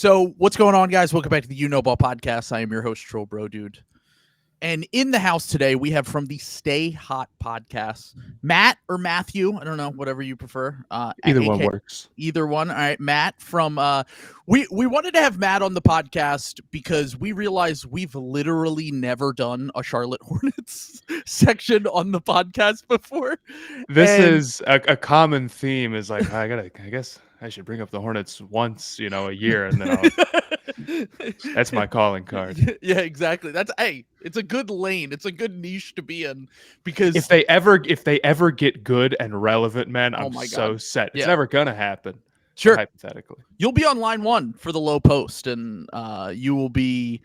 So what's going on, guys? Welcome back to the You Know Ball podcast. I am your host, Troll Bro Dude. And in the house today, we have from the Stay Hot podcast, Matt or Matthew. I don't know, whatever you prefer. Either one works. Either one. All right, Matt from we wanted to have Matt on the podcast because we realized we've literally never done a Charlotte Hornets section on the podcast before. This is a common theme. Is like I guess I should bring up the Hornets once, a year, and then that's my calling card. Yeah, exactly. It's a good lane. It's a good niche to be in because if they ever get good and relevant, man, I'm so set. It's never gonna happen. Sure. Hypothetically, you'll be on line one for the low post, and you will be,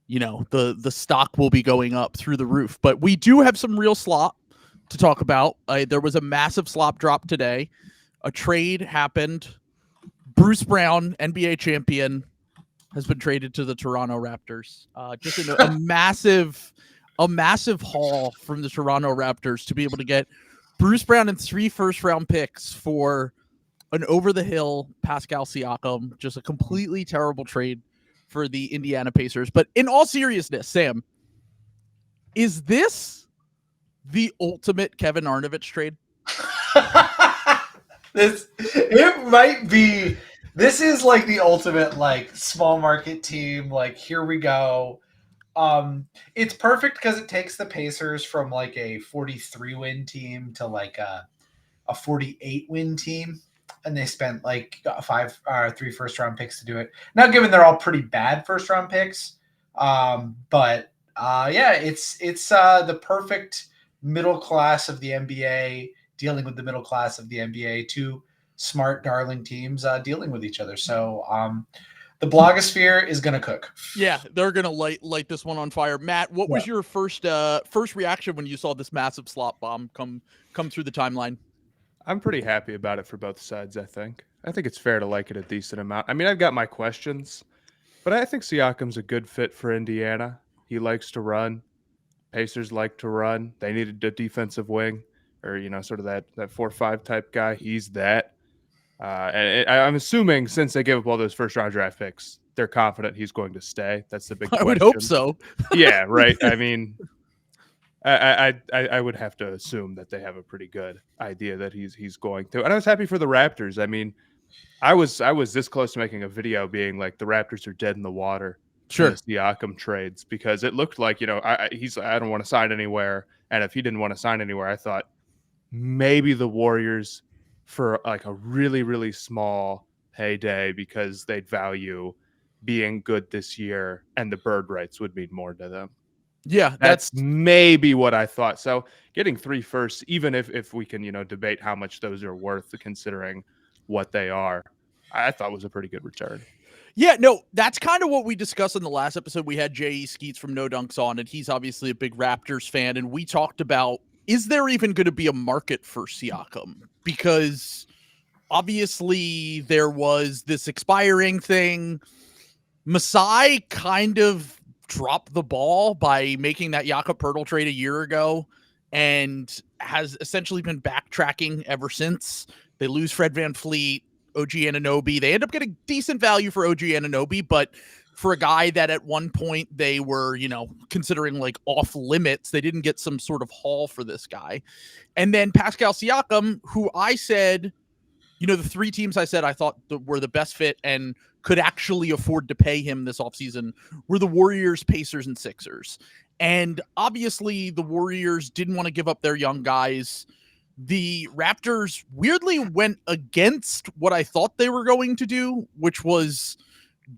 the stock will be going up through the roof. But we do have some real slop to talk about. There was a massive slop drop today. A trade happened. Bruce Brown, NBA champion, has been traded to the Toronto Raptors. Just a massive haul from the Toronto Raptors to be able to get Bruce Brown and 3 first-round picks for an over-the-hill Pascal Siakam. Just a completely terrible trade for the Indiana Pacers. But in all seriousness, Sam, is this the ultimate Kevin Arnovich trade? It might be. This is like the ultimate small market team. Here we go. It's perfect because it takes the Pacers from a 43 win team to a 48 win team, and they spent 3 first round picks to do it. Now, given they're all pretty bad first round picks, but it's the perfect middle class of the NBA. Dealing with the middle class of the NBA, 2 smart, darling teams dealing with each other. So the blogosphere is going to cook. Yeah, they're going to light this one on fire. Matt, what was your first reaction when you saw this massive slot bomb come through the timeline? I'm pretty happy about it for both sides, I think it's fair to like it a decent amount. I mean, I've got my questions, but I think Siakam's a good fit for Indiana. He likes to run. Pacers like to run. They needed a defensive wing. Or, sort of that 4-5 type guy. He's that. And I'm assuming since they gave up all those first-round draft picks, they're confident he's going to stay. That's the big question. I would hope so. Yeah, right. I mean, I would have to assume that they have a pretty good idea that he's going to. And I was happy for the Raptors. I mean, I was this close to making a video being like the Raptors are dead in the water. Sure. The Siakam trades, because it looked like, I don't want to sign anywhere. And if he didn't want to sign anywhere, I thought, maybe the Warriors for a really, really small payday because they'd value being good this year and the bird rights would mean more to them. Yeah, that's maybe what I thought. So getting 3 firsts, even if we can, debate how much those are worth considering what they are, I thought was a pretty good return. Yeah, no, that's kind of what we discussed in the last episode. We had J.E. Skeets from No Dunks on, and he's obviously a big Raptors fan, and we talked about, is there even going to be a market for Siakam? Because obviously there was this expiring thing. Masai kind of dropped the ball by making that Jakob Poeltl trade a year ago and has essentially been backtracking ever since. They lose Fred VanVleet, OG Anunoby. They end up getting decent value for OG Anunoby, but for a guy that at one point they were, considering off limits, they didn't get some sort of haul for this guy. And then Pascal Siakam, who I said, the 3 teams I said I thought were the best fit and could actually afford to pay him this offseason were the Warriors, Pacers, and Sixers. And obviously the Warriors didn't want to give up their young guys. The Raptors weirdly went against what I thought they were going to do, which was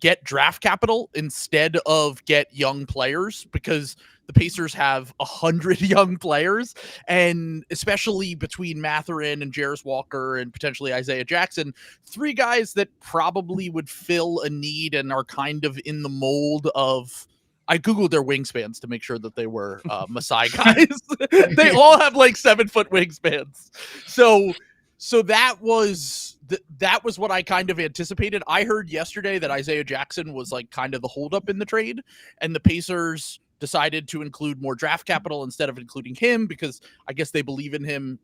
get draft capital instead of get young players, because the Pacers have 100 young players, and especially between Mathurin and Jarris Walker and potentially Isaiah Jackson, 3 guys that probably would fill a need and are kind of in the mold of, I Googled their wingspans to make sure that they were Masai guys. They all have 7-foot wingspans. So that was what I kind of anticipated. I heard yesterday that Isaiah Jackson was kind of the holdup in the trade, and the Pacers decided to include more draft capital instead of including him because I guess they believe in him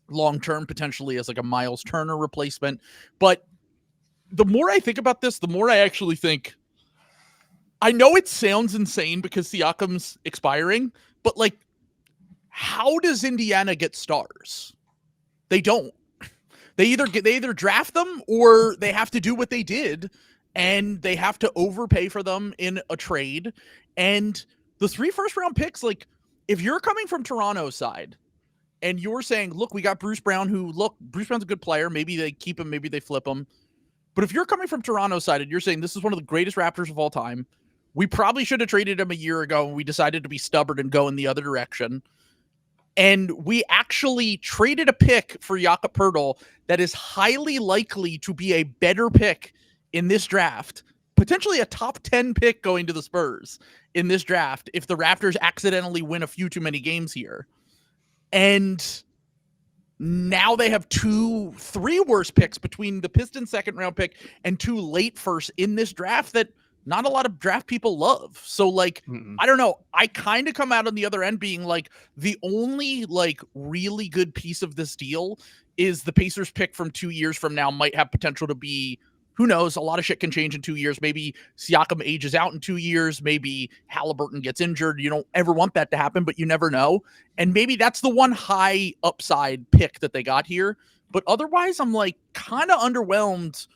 long-term, potentially as a Miles Turner replacement. But the more I think about this, the more I actually think. I know it sounds insane because Siakam's expiring, but like, how does Indiana get stars? They don't. They either draft them or they have to do what they did, and they have to overpay for them in a trade. And the 3 first-round picks, like, if you're coming from Toronto's side and you're saying, look, we got Bruce Brown, Bruce Brown's a good player. Maybe they keep him, maybe they flip him. But if you're coming from Toronto's side and you're saying this is one of the greatest Raptors of all time, we probably should have traded him a year ago, and we decided to be stubborn and go in the other direction. And we actually traded a pick for Jakob Poeltl that is highly likely to be a better pick in this draft, potentially a top 10 pick going to the Spurs in this draft if the Raptors accidentally win a few too many games here. And now they have 3 worse picks between the Pistons second round pick and 2 late firsts in this draft that not a lot of draft people love. So like, I don't know. I kind of come out on the other end being like, the only like really good piece of this deal is the Pacers pick from 2 years from now might have potential to be, who knows? A lot of shit can change in 2 years. Maybe Siakam ages out in 2 years. Maybe Halliburton gets injured. You don't ever want that to happen, but you never know. And maybe that's the one high upside pick that they got here. But otherwise, I'm like kind of underwhelmed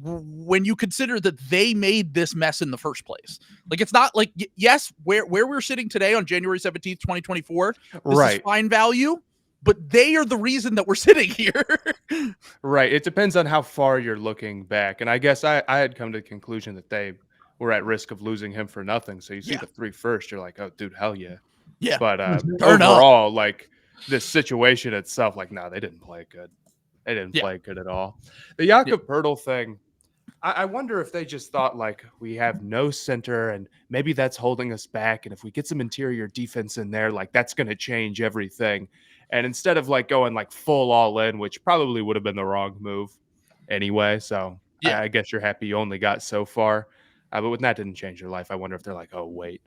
when you consider that they made this mess in the first place. Like, it's not like, yes, where we're sitting today on January 17th, 2024, this is fine value, but they are the reason that we're sitting here. Right. It depends on how far you're looking back. And I guess I had come to the conclusion that they were at risk of losing him for nothing. So you see the 3 first, you're like, oh, dude, hell yeah. Yeah. But overall, like, this situation itself, like, no, they didn't play good. They didn't play good at all. The Jakob Poeltl thing, I wonder if they just thought, like, we have no center and maybe that's holding us back. And if we get some interior defense in there, like, that's going to change everything. And instead of, like, going, like, full all in, which probably would have been the wrong move anyway. So I guess you're happy you only got so far. But when that didn't change your life, I wonder if they're like, oh, wait,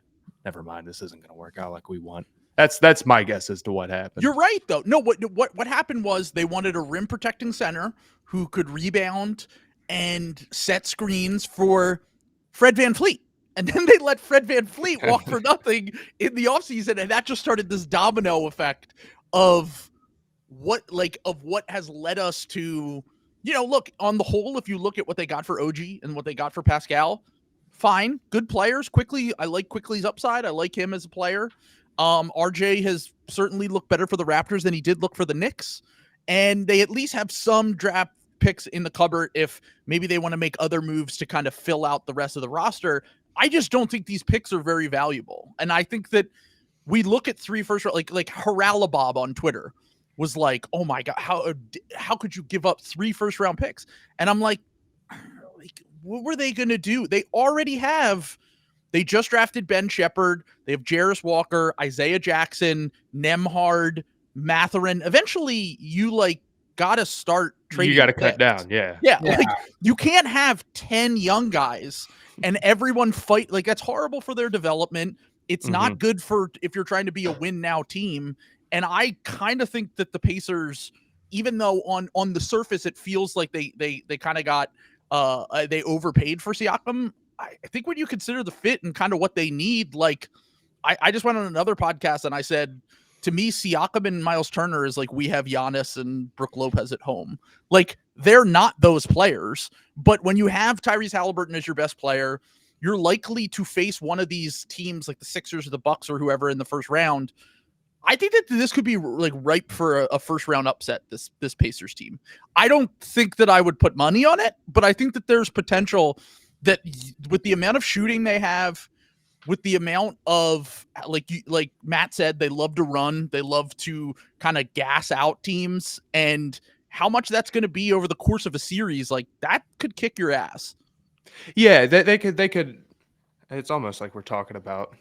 never mind. This isn't going to work out like we want. That's my guess as to what happened. You're right, though. No, what happened was they wanted a rim protecting center who could rebound and set screens for Fred VanVleet. And then they let Fred VanVleet walk for nothing in the offseason. And that just started this domino effect of what has led us to, look, on the whole, if you look at what they got for OG and what they got for Pascal, fine, good players. Quickly, I like Quickly's upside. I like him as a player. RJ has certainly looked better for the Raptors than he did look for the Knicks. And they at least have some draft picks in the cupboard if maybe they want to make other moves to kind of fill out the rest of the roster. I just don't think these picks are very valuable. And I think that we look at 3 first, like Haralabob on Twitter was like, oh my God, how could you give up 3 first round picks? And I'm like, what were they going to do? They just drafted Ben Shepherd. They have Jarris Walker, Isaiah Jackson, Nembhard, Mathurin. Eventually you got to start trading. You got to cut down. Yeah. Like, you can't have 10 young guys and everyone fight. Like, that's horrible for their development. It's not good for if you're trying to be a win now team. And I kind of think that the Pacers, even though on the surface it feels like they kind of got they overpaid for Siakam, I think when you consider the fit and kind of what they need, like, I just went on another podcast and I said, to me, Siakam and Miles Turner is like we have Giannis and Brook Lopez at home. Like, they're not those players. But when you have Tyrese Halliburton as your best player, you're likely to face one of these teams like the Sixers or the Bucks or whoever in the first round. I think that this could be like ripe for a first round upset, this Pacers team. I don't think that I would put money on it, but I think that there's potential that with the amount of shooting they have, with the amount of, like Matt said, they love to run. They love to kind of gas out teams, and how much that's going to be over the course of a series, like, that could kick your ass. Yeah, they could. It's almost like we're talking about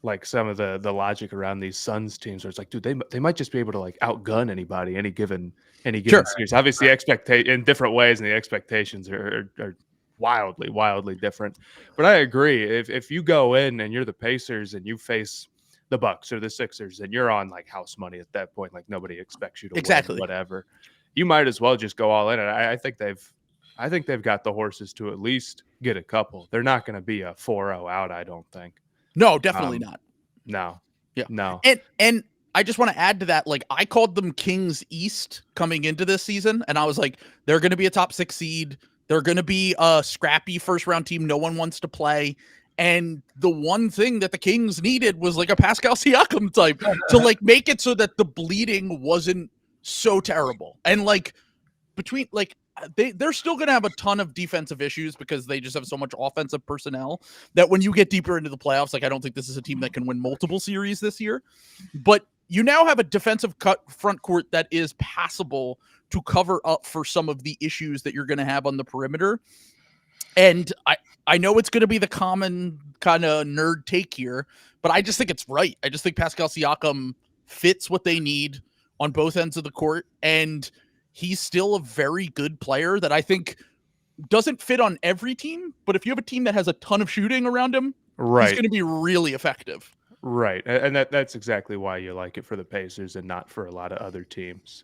like some of the logic around these Suns teams where it's like, dude, they might just be able to like outgun anybody any given series. Obviously, in different ways, and the expectations are wildly different. But I agree. If you go in and you're the Pacers and you face the Bucks or the Sixers and you're on like house money at that point, like nobody expects you to win, whatever, you might as well just go all in. And I think they've I think they've got the horses to at least get a couple. They're not going to be a 4-0 out, I don't think. No, definitely not. No. Yeah. No. And I just want to add to that, like, I called them Kings East coming into this season, and I was like, they're going to be a top 6 seed. They're going to be a scrappy first-round team no one wants to play. And the one thing that the Kings needed was like a Pascal Siakam type to like make it so that the bleeding wasn't so terrible. And like between like they're still going to have a ton of defensive issues because they just have so much offensive personnel that when you get deeper into the playoffs, like I don't think this is a team that can win multiple series this year. But you now have a defensive cut front court that is passable to cover up for some of the issues that you're going to have on the perimeter. And I know it's going to be the common kind of nerd take here, but I just think it's right. I just think Pascal Siakam fits what they need on both ends of the court. And he's still a very good player that I think doesn't fit on every team. But if you have a team that has a ton of shooting around him, he's going to be really effective. Right. And that's exactly why you like it for the Pacers and not for a lot of other teams.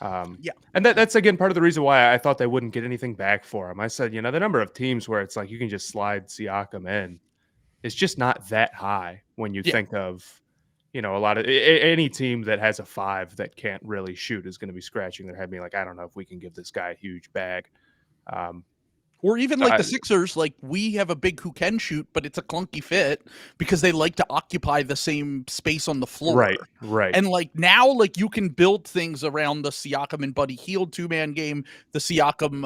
Yeah. And that's, again, part of the reason why I thought they wouldn't get anything back for him. I said, the number of teams where it's like you can just slide Siakam in, it's just not that high when you think of, a lot of any team that has a 5 that can't really shoot is going to be scratching their head being like, I don't know if we can give this guy a huge bag. Or even like the Sixers, like we have a big who can shoot, but it's a clunky fit because they like to occupy the same space on the floor. Right. And like now, like you can build things around the Siakam and Buddy Hield 2-man game, the Siakam,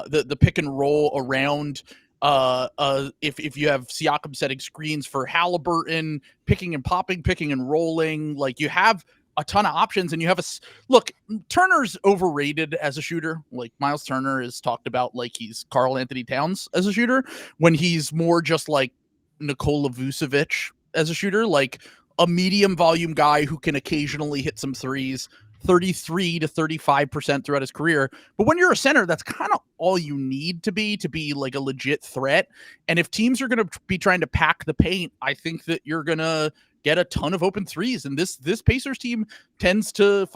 the pick and roll around. If you have Siakam setting screens for Halliburton, picking and popping, picking and rolling, like you have a ton of options, and you have look, Turner's overrated as a shooter. Like Miles Turner is talked about like he's Karl Anthony Towns as a shooter when he's more just like Nikola Vucevic as a shooter, like a medium volume guy who can occasionally hit some threes, 33 to 35% throughout his career. But when you're a center, that's kind of all you need to be like a legit threat. And if teams are going to be trying to pack the paint, I think that you're going to get a ton of open threes. And this Pacers team tends to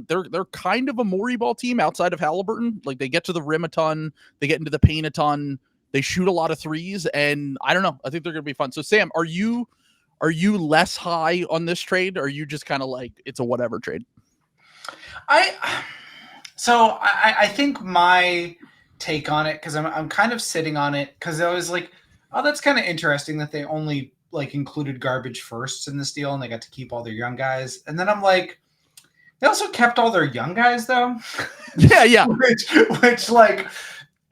they're kind of a Morey ball team outside of Halliburton. Like they get to the rim a ton, they get into the paint a ton, they shoot a lot of threes, and I don't know. I think they're going to be fun. So Sam, are you less high on this trade? Or are you just kind of like it's a whatever trade? I think my take on it, because I'm kind of sitting on it because I was like, oh, that's kind of interesting that they only like included garbage firsts in this deal and they got to keep all their young guys. And then I'm like, they also kept all their young guys though. Yeah. which like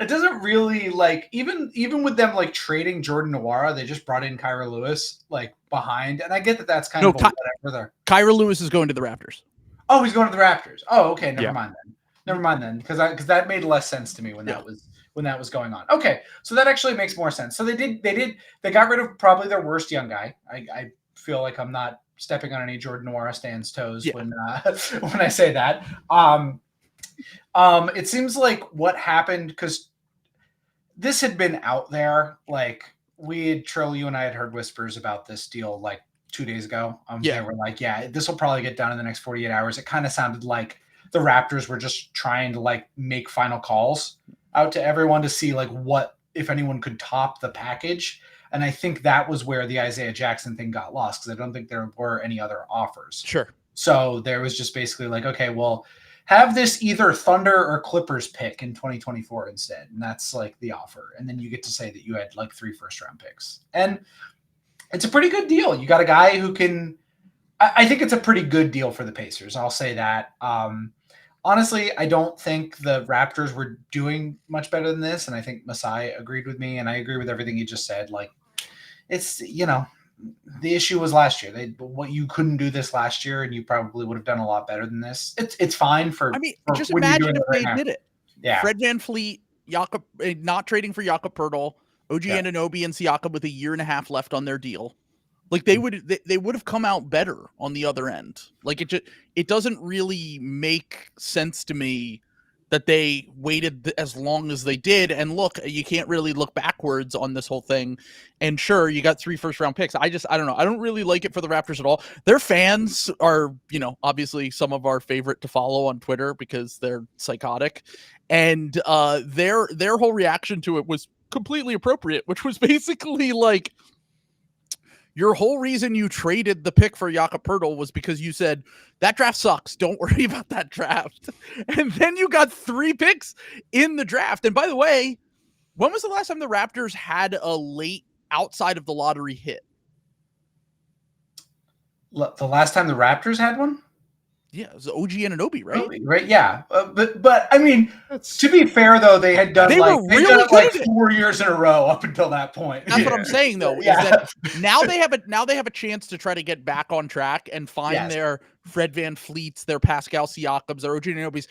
it doesn't really like even with them like trading Jordan Nwora, they just brought in Kyra Lewis like behind, and I get that that's kind of whatever there. Kyra Lewis is going to the Raptors. Oh, he's going to the Raptors. Oh, okay, never mind then, because that made less sense to me when that was going on. Okay, so that actually makes more sense. So they got rid of probably their worst young guy. I feel like I'm not stepping on any Jordan Nwora stands toes when I say that. It seems like what happened, because this had been out there. Like Trill, you and I had heard whispers about this deal like 2 days ago. They were like, this will probably get done in the next 48 hours. It kind of sounded like the Raptors were just trying to like make final calls out to everyone to see like what, if anyone could top the package. And I think that was where the Isaiah Jackson thing got lost, because I don't think there were any other offers. Sure. So there was just basically like, okay, well, have this either Thunder or Clippers pick in 2024 instead. And that's like the offer. And then you get to say that you had like 3 first-round picks. And it's a pretty good deal. You got a guy who can – I think it's a pretty good deal for the Pacers. I'll say that. Honestly, I don't think the Raptors were doing much better than this, and I think Masai agreed with me, and I agree with everything he just said. Like, it's, the issue was last year. You couldn't do this last year, and you probably would have done a lot better than this. It's fine for. I mean, just imagine if they did it. Yeah, Fred VanVleet, Jakob, not trading for Jakob Poeltl, OG Anunoby, and Siakam with a year and a half left on their deal. Like they would have come out better on the other end. Like it doesn't really make sense to me that they waited as long as they did. And look, you can't really look backwards on this whole thing. And sure, you got 3 first-round picks. I don't know. I don't really like it for the Raptors at all. Their fans are, obviously some of our favorite to follow on Twitter because they're psychotic. And their whole reaction to it was completely appropriate, which was basically like, your whole reason you traded the pick for Jakob Poeltl was because you said, that draft sucks. Don't worry about that draft. And then you got 3 picks in the draft. And by the way, when was the last time the Raptors had a late outside of the lottery hit? The last time the Raptors had one? Yeah, it was OG Anunoby, right? Right, yeah. But I mean, to be fair though, they had done like 4 years in a row up until that point. That's what I'm saying though, is that now they have a chance to try to get back on track and find their Fred VanVleets, their Pascal Siakams, their OG Anunobys.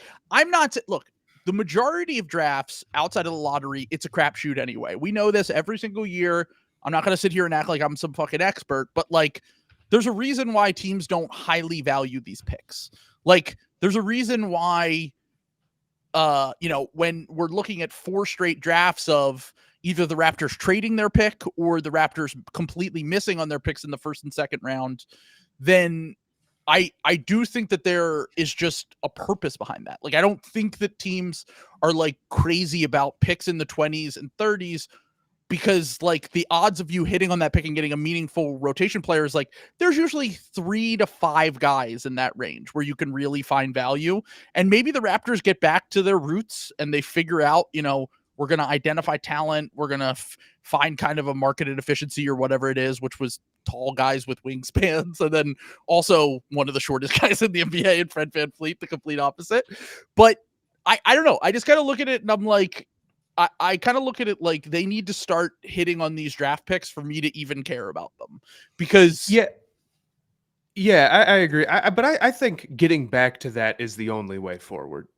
Look, the majority of drafts outside of the lottery, it's a crapshoot anyway. We know this every single year. I'm not going to sit here and act like I'm some fucking expert, but like, there's a reason why teams don't highly value these picks. Like, there's a reason why, when we're looking at 4 straight drafts of either the Raptors trading their pick or the Raptors completely missing on their picks in the first and second round, then I do think that there is just a purpose behind that. Like, I don't think that teams are like crazy about picks in the 20s and 30s, because like the odds of you hitting on that pick and getting a meaningful rotation player is like, there's usually 3 to 5 guys in that range where you can really find value. And maybe the Raptors get back to their roots and they figure out, we're going to identify talent. We're going to find kind of a marketed efficiency or whatever it is, which was tall guys with wingspans. And then also one of the shortest guys in the NBA and Fred VanVleet, the complete opposite. But I don't know. I just kind of look at it and I'm like, I kind of look at it like they need to start hitting on these draft picks for me to even care about them, because I agree. But I think getting back to that is the only way forward.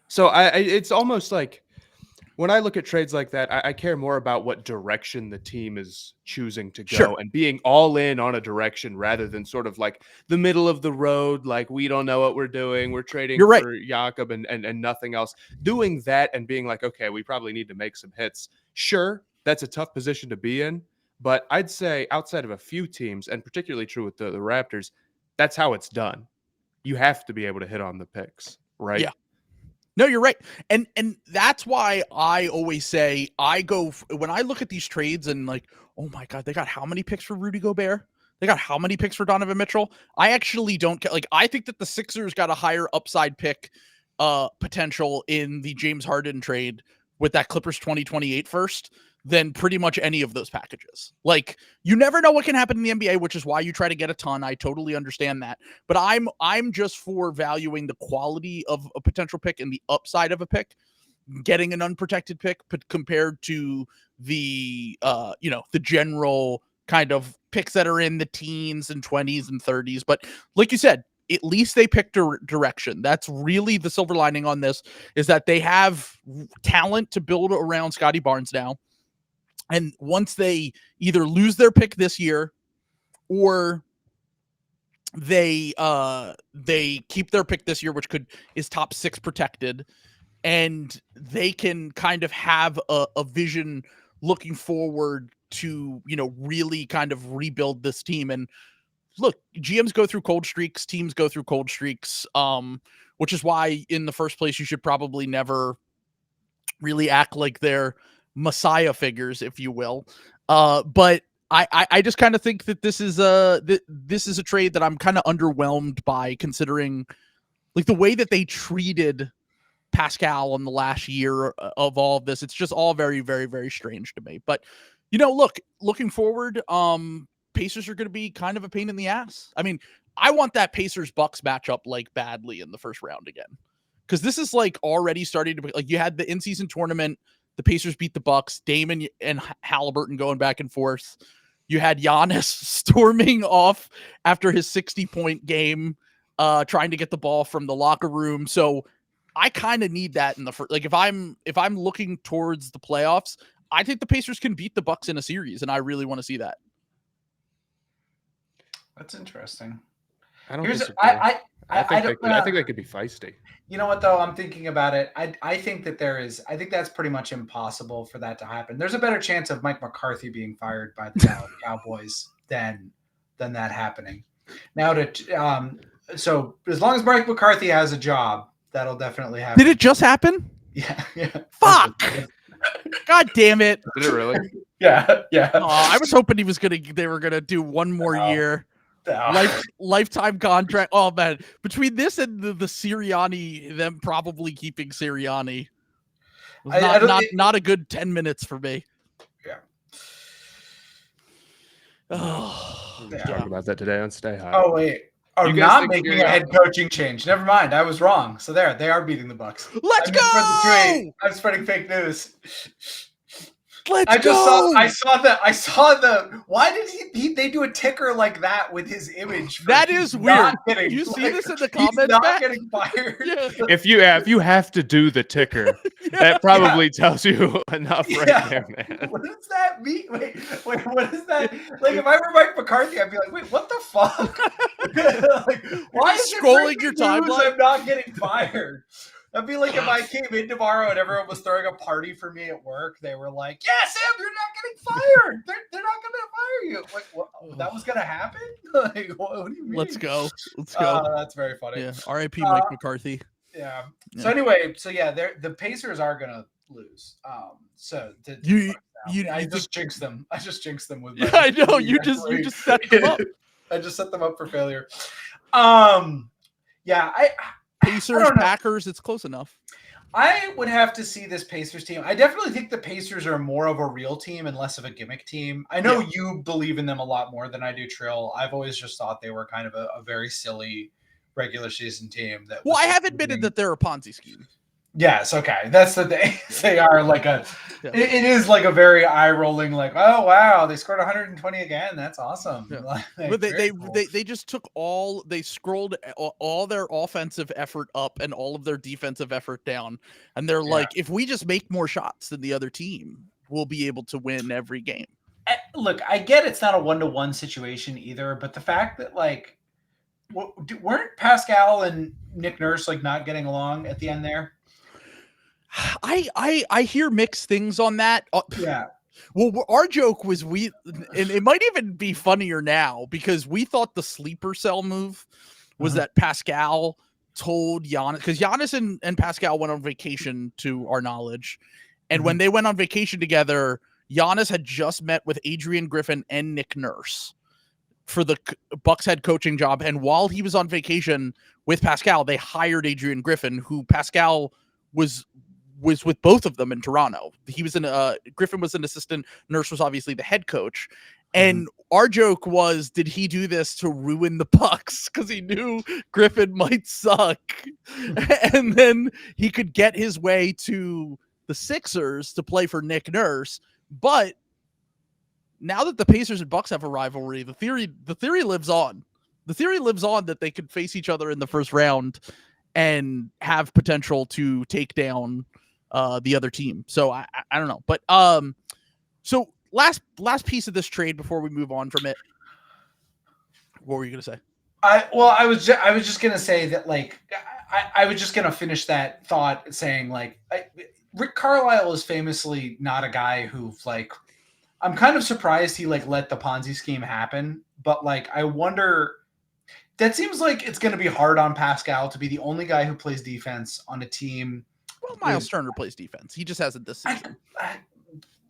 So it's almost like when I look at trades like that, I care more about what direction the team is choosing to go and being all in on a direction rather than sort of like the middle of the road. Like, we don't know what we're doing. We're trading for Jakob and nothing else. Doing that and being like, okay, we probably need to make some hits. Sure, that's a tough position to be in. But I'd say outside of a few teams, and particularly true with the Raptors, that's how it's done. You have to be able to hit on the picks, right? Yeah. No, you're right. And that's why I always say when I look at these trades and like, oh my God, they got how many picks for Rudy Gobert? They got how many picks for Donovan Mitchell? I actually don't like, I think that the Sixers got a higher upside pick potential in the James Harden trade with that Clippers 2028 first than pretty much any of those packages. Like, you never know what can happen in the NBA, which is why you try to get a ton. I totally understand that. But I'm just for valuing the quality of a potential pick and the upside of a pick, getting an unprotected pick compared to the the general kind of picks that are in the teens and 20s and 30s. But like you said, at least they picked a direction. That's really the silver lining on this, is that they have talent to build around Scotty Barnes now. And once they either lose their pick this year or they keep their pick this year, which is top 6 protected, and they can kind of have a vision looking forward to, really kind of rebuild this team. And look, GMs go through cold streaks, teams go through cold streaks, which is why in the first place, you should probably never really act like they're messiah figures, if you will. But I just kind of think that this is a trade that I'm kind of underwhelmed by, considering like the way that they treated Pascal in the last year of all of this. It's just all very, very, very strange to me. But looking forward, Pacers are going to be kind of a pain in the ass. I mean, I want that Pacers Bucks matchup like badly in the first round again, because this is like already starting to be like, you had the in-season tournament. The Pacers beat the Bucks, Damon and Halliburton going back and forth. You had Giannis storming off after his 60-point game, trying to get the ball from the locker room. So I kind of need that in the first. Like, if I'm looking towards the playoffs, I think the Pacers can beat the Bucks in a series, and I really want to see that. That's interesting. I don't disagree. I think they could be feisty. You know what, though? I'm thinking about it. I think that I think that's pretty much impossible for that to happen. There's a better chance of Mike McCarthy being fired by the Dallas Cowboys than that happening. Now, so as long as Mike McCarthy has a job, that'll definitely happen. Did it just happen? Yeah. Fuck! God damn it! Did it really? Yeah. I was hoping they were gonna do one more year. Lifetime contract. Oh man, between this and the Sirianni, them probably keeping Sirianni, not a good 10 minutes for me. Yeah. Oh, we're talking about that today on Stay High. Oh wait. Oh, not making a head coaching change. Never mind. I was wrong. So they are beating the Bucks. Let's go. I'm spreading fake news. Let's go. I saw the. Why did they do a ticker like that with his image? That is weird. You see this in the comments? He's not getting fired. Yeah. If you have to do the ticker, that probably tells you enough right there, man. What does that mean? Wait, what is that? Like, if I were Mike McCarthy, I'd be like, wait, what the fuck? Like, why is scrolling your timeline? I'm not getting fired. That'd be like if I came in tomorrow and everyone was throwing a party for me at work. They were like, "Yeah, Sam, you're not getting fired. They're not going to fire you." Like, what? That was going to happen? Like, what do you mean? Let's go. That's very funny. Yeah. R.I.P. Mike McCarthy. Yeah. So anyway, the Pacers are going to lose. I just jinxed them. I just jinxed them with. Yeah, I know. You just set them up. I just set them up for failure. Yeah, Pacers, Packers, it's close enough. I would have to see this Pacers team. I definitely think the Pacers are more of a real team and less of a gimmick team. I know you believe in them a lot more than I do, Trill. I've always just thought they were kind of a very silly regular season team. I have admitted that they're a Ponzi scheme. Yes, okay. That's the thing. They are like it is like a very eye-rolling, like, oh wow, they scored 120 again. That's awesome. Yeah. Like, but they just took they scrolled all their offensive effort up and all of their defensive effort down. And they're like, if we just make more shots than the other team, we'll be able to win every game. Look, I get it's not a 1-to-1 situation either, but the fact that like weren't Pascal and Nick Nurse like not getting along at the end there? I hear mixed things on that. Yeah. Well, our joke was and it might even be funnier now because we thought the sleeper cell move was that Pascal told Giannis, because Giannis and Pascal went on vacation to our knowledge. And when they went on vacation together, Giannis had just met with Adrian Griffin and Nick Nurse for the Bucks head coaching job. And while he was on vacation with Pascal, they hired Adrian Griffin, who Pascal was with both of them in Toronto. He was Griffin was an assistant. Nurse was obviously the head coach. And our joke was, did he do this to ruin the Bucks? Because he knew Griffin might suck. And then he could get his way to the Sixers to play for Nick Nurse. But now that the Pacers and Bucks have a rivalry, the theory lives on. The theory lives on that they could face each other in the first round and have potential to take down the other team. So I don't know. But so last piece of this trade before we move on from it. What were you gonna say? I was just gonna say that like I was just gonna finish that thought saying like Rick Carlisle is famously not a guy who like, I'm kind of surprised he like let the Ponzi scheme happen, but like I wonder. That seems like it's going to be hard on Pascal to be the only guy who plays defense on a team. Well, Miles Turner plays defense. He just hasn't this season.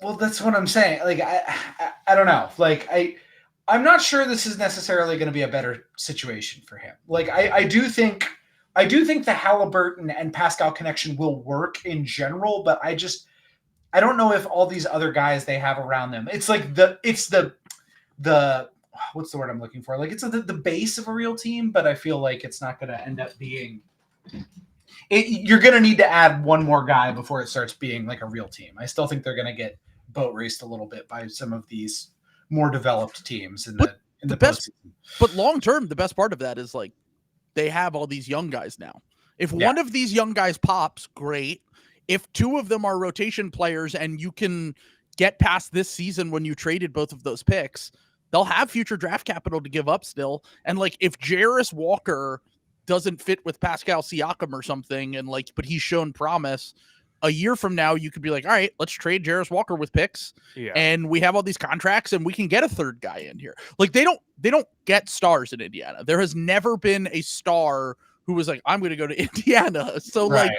Well, that's what I'm saying. Like, I don't know. Like, I'm not sure this is necessarily going to be a better situation for him. Like, I do think the Halliburton and Pascal connection will work in general, but I don't know if all these other guys they have around them. It's like the what's the word I'm looking for? Like it's the base of a real team, but I feel like it's not going to end up being. You're going to need to add one more guy before it starts being like a real team. I still think they're going to get boat raced a little bit by some of these more developed teams in the best. But long term, the best part of that is like they have all these young guys now. If one of these young guys pops, great. If two of them are rotation players and you can get past this season when you traded both of those picks, they'll have future draft capital to give up still. And like if Jarris Walker doesn't fit with Pascal Siakam or something, and like, but he's shown promise. A year from now, you could be like, all right, let's trade Jarris Walker with picks, and we have all these contracts, and we can get a third guy in here. Like they don't get stars in Indiana. There has never been a star who was like, I'm going to go to Indiana. So like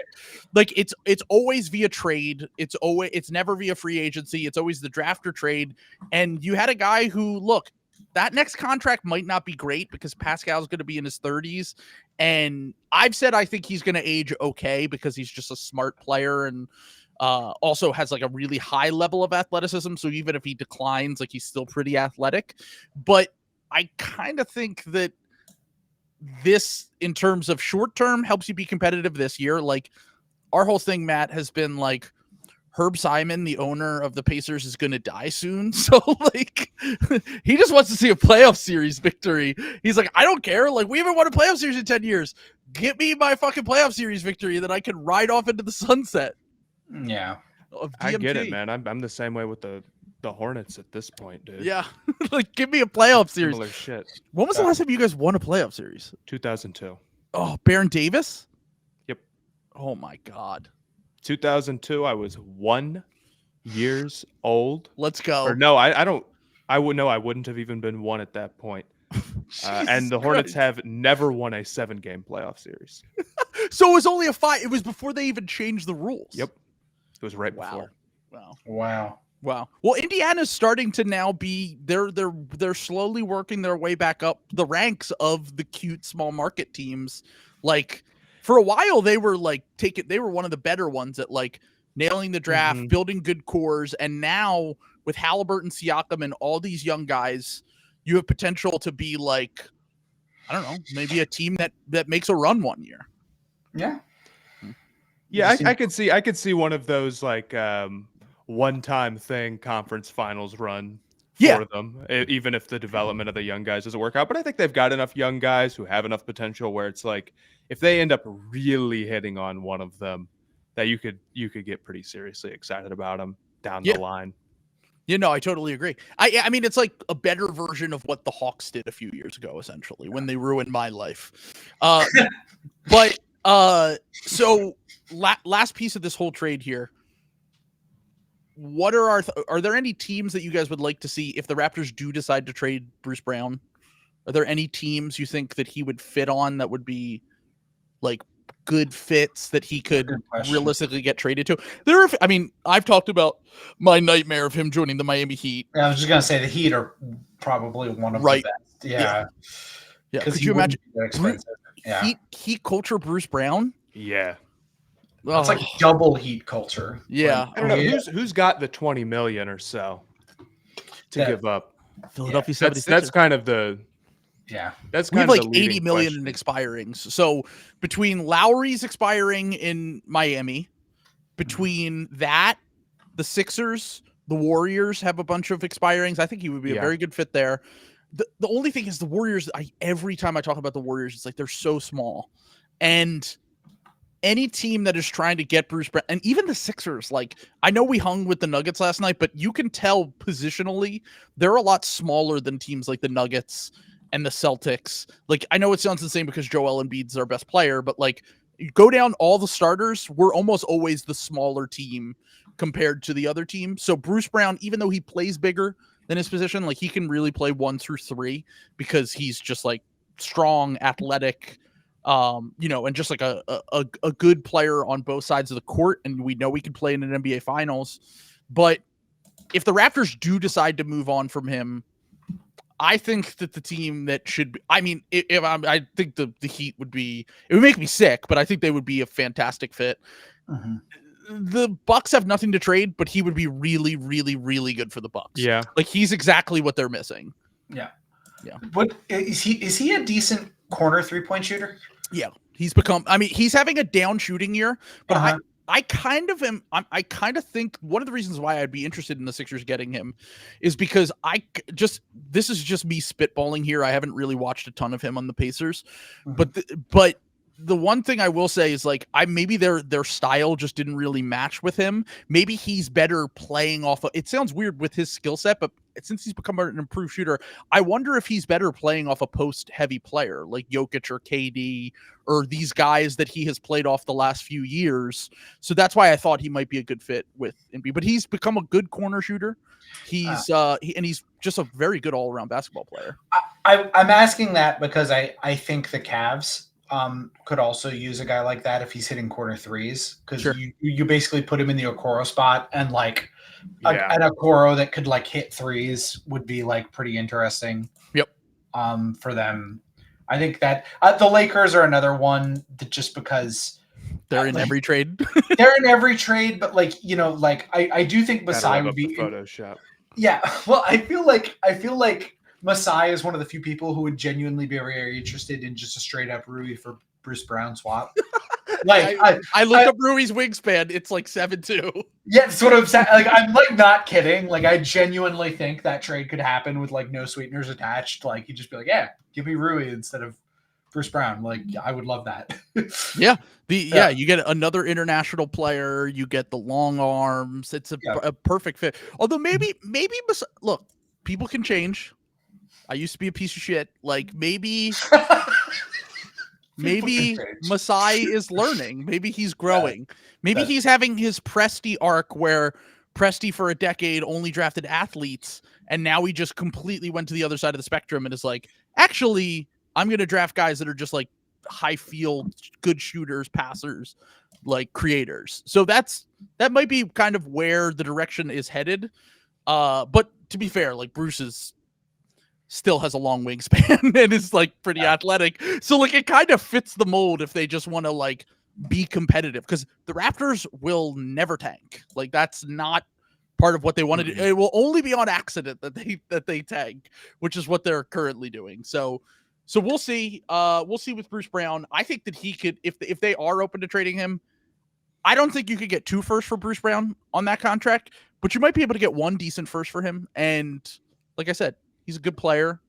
it's always via trade. It's never via free agency. It's always the draft or trade. And you had a guy who, look, that next contract might not be great because Pascal's going to be in his 30s. And I've said I think he's going to age okay because he's just a smart player and also has like a really high level of athleticism. So even if he declines, like he's still pretty athletic. But I kind of think that this, in terms of short term, helps you be competitive this year. Like our whole thing, Matt, has been like, Herb Simon, the owner of the Pacers, is going to die soon. So, like, he just wants to see a playoff series victory. He's like, I don't care. Like, we haven't won a playoff series in 10 years. Get me my fucking playoff series victory that I can ride off into the sunset. Yeah. I get it, man. I'm the same way with the Hornets at this point, dude. Yeah. Like, give me a playoff series. Similar shit. When was the last time you guys won a playoff series? 2002. Oh, Baron Davis? Yep. Oh, my God. 2002, I was 1 years old. Let's go. Or no, I wouldn't have even been one at that point. And the Hornets have never won a 7-game playoff series. So it was only a 5. It was before they even changed the rules. Yep. It was right before. Wow. Well, Indiana's starting to now be they're slowly working their way back up the ranks of the cute small market teams. Like, for a while, they were like they were one of the better ones at like nailing the draft, building good cores, and now with Halliburton, Siakam, and all these young guys, you have potential to be like, I don't know, maybe a team that makes a run one year. Yeah. Yeah, I could see one of those like one-time thing conference finals run for them, even if the development of the young guys doesn't work out. But I think they've got enough young guys who have enough potential where it's like, if they end up really hitting on one of them, that you could get pretty seriously excited about them down the line. You know, I totally agree. I mean, it's like a better version of what the Hawks did a few years ago, essentially, when they ruined my life. But so last piece of this whole trade here. What are are there any teams that you guys would like to see if the Raptors do decide to trade Bruce Brown? Are there any teams you think that he would fit on that would be like good fits that he could realistically get traded to? I mean, I've talked about my nightmare of him joining the Miami Heat. Yeah, I was just gonna say the Heat are probably one of the best. Yeah. Could you imagine Heat culture Bruce Brown? Yeah. It's like double Heat culture. Yeah. I don't know who's got the 20 million or so to give up. Philadelphia 76ers. That's kind of the that's kind of like 80 million in expirings. So between Lowry's expiring in Miami, between that, the Sixers, the Warriors have a bunch of expirings. I think he would be a very good fit there. The only thing is the Warriors, every time I talk about the Warriors, it's like they're so small. And any team that is trying to get Bruce Brown, and even the Sixers, like, I know we hung with the Nuggets last night, but you can tell positionally they're a lot smaller than teams like the Nuggets and the Celtics. Like, I know it sounds the same because Joel Embiid's our best player, but like, you go down all the starters, we're almost always the smaller team compared to the other team. So Bruce Brown, even though he plays bigger than his position, like, he can really play 1 through 3 because he's just like strong, athletic, and just like a good player on both sides of the court. And we know he can play in an NBA Finals. But if the Raptors do decide to move on from him, I think that the team that should be, I mean, I think the Heat would make me sick, but I think they would be a fantastic fit. The Bucks have nothing to trade, but he would be really, really, really good for the Bucks. Yeah. Like, he's exactly what they're missing. Yeah. Yeah. What is he a decent corner 3-point shooter? Yeah. He's having a down shooting year, but I kind of think one of the reasons why I'd be interested in the Sixers getting him is because this is just me spitballing here. I haven't really watched a ton of him on the Pacers, but the one thing I will say is like maybe their style just didn't really match with him. Maybe he's better playing off of, it sounds weird with his skill set, but since he's become an improved shooter, I wonder if he's better playing off a post heavy player like Jokic or KD or these guys that he has played off the last few years. So that's why I thought he might be a good fit with Embiid, but he's become a good corner shooter. He's he's just a very good all around basketball player. I'm asking that because I think the Cavs could also use a guy like that if he's hitting corner threes, because Sure. you basically put him in the Okoro spot, and like an Okoro that could like hit threes would be like pretty interesting. Yep. For them, I think that the Lakers are another one that just because they're in every trade. They're in every trade, but like like I do think Masai would be Photoshop. Yeah, well, I feel like Masai is one of the few people who would genuinely be very interested in just a straight up Rui for Bruce Brown swap. Like I looked up Rui's wingspan; it's like 7'2". Yeah, that's what I'm saying. Like I'm like not kidding. Like I genuinely think that trade could happen with like no sweeteners attached. Like he'd just be like, yeah, give me Rui instead of Bruce Brown. Like I would love that. Yeah. You get another international player. You get the long arms. It's a perfect fit. Although maybe look, people can change. I used to be a piece of shit. Like maybe Masai is learning. Maybe he's growing. Maybe he's having his Presti arc where Presti for a decade only drafted athletes, and now he just completely went to the other side of the spectrum and is like, actually, I'm going to draft guys that are just like high field, good shooters, passers, like creators. So that might be kind of where the direction is headed. But to be fair, like Bruce still has a long wingspan and is like pretty athletic. So like it kind of fits the mold if they just want to like be competitive, because the Raptors will never tank. Like that's not part of what they want to do. It will only be on accident that they tank, which is what they're currently doing. So we'll see. We'll see with Bruce Brown. I think that he could, if they are open to trading him, I don't think you could get 2 firsts for Bruce Brown on that contract, but you might be able to get 1 decent first for him. And like I said, he's a good player.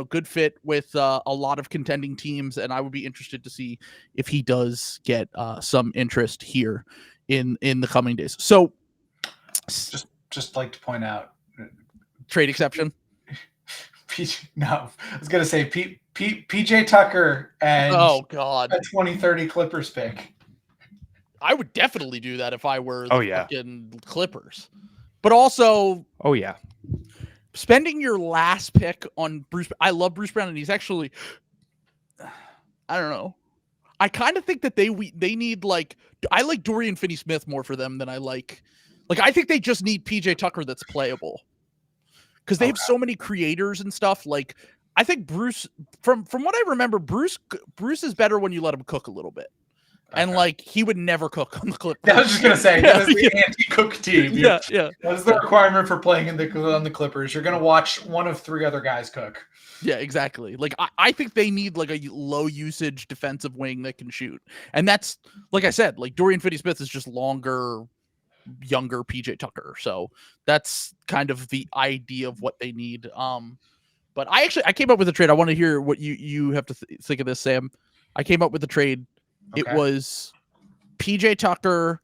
Good fit with a lot of contending teams, and I would be interested to see if he does get some interest here in the coming days. So, just like to point out, trade exception. No, I was gonna say PJ Tucker and oh god, a 2030 Clippers pick. I would definitely do that if I were the fucking Clippers. But also, spending your last pick on Bruce. I love Bruce Brown, and he's actually, I don't know. I kind of think that they need like, I like Dorian Finney-Smith more for them than I like I think they just need PJ Tucker that's playable, because they have so many creators and stuff. Like I think Bruce, from what I remember, Bruce is better when you let him cook a little bit. And like he would never cook on the Clippers. I was just gonna say that is the anti-cook team. Yeah. That's the requirement for playing on the Clippers. You're gonna watch one of 3 other guys cook. Yeah, exactly. Like I think they need like a low usage defensive wing that can shoot, and that's like I said, like Dorian Finney-Smith is just longer, younger PJ Tucker. So that's kind of the idea of what they need. But I came up with a trade. I want to hear what you have to think of this, Sam. I came up with a trade. Okay. It was PJ Tucker,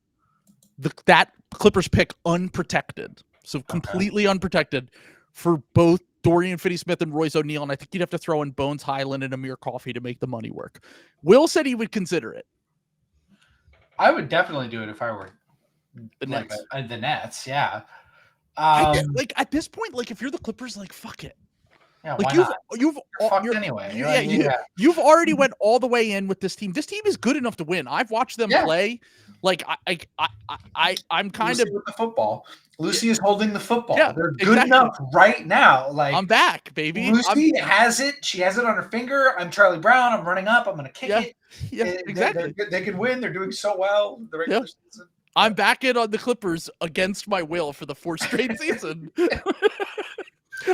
that Clippers pick unprotected. So completely unprotected for both Dorian Finney-Smith and Royce O'Neal. And I think you'd have to throw in Bones Highland and Amir Coffey to make the money work. Will said he would consider it. I would definitely do it if I were the Nets. The Nets, yeah. Like at this point, like if you're the Clippers, like fuck it. Yeah, like you've fucked anyway. You've already went all the way in with this team. This team is good enough to win. I've watched them play. Like I'm kind Lucy of with the football. Lucy is holding the football. Yeah, they're good enough right now. Like I'm back, baby. Lucy has it. She has it on her finger. I'm Charlie Brown. I'm running up. I'm going to kick it. Yeah, exactly. They can win. They're doing so well the regular season. I'm back in on the Clippers against my will for the 4th straight season.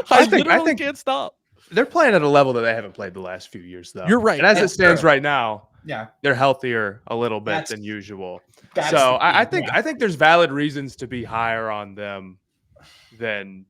I think can't stop. They're playing at a level that they haven't played the last few years, though. You're right. And as it stands right now, yeah, they're healthier a little bit than usual. So I think there's valid reasons to be higher on them than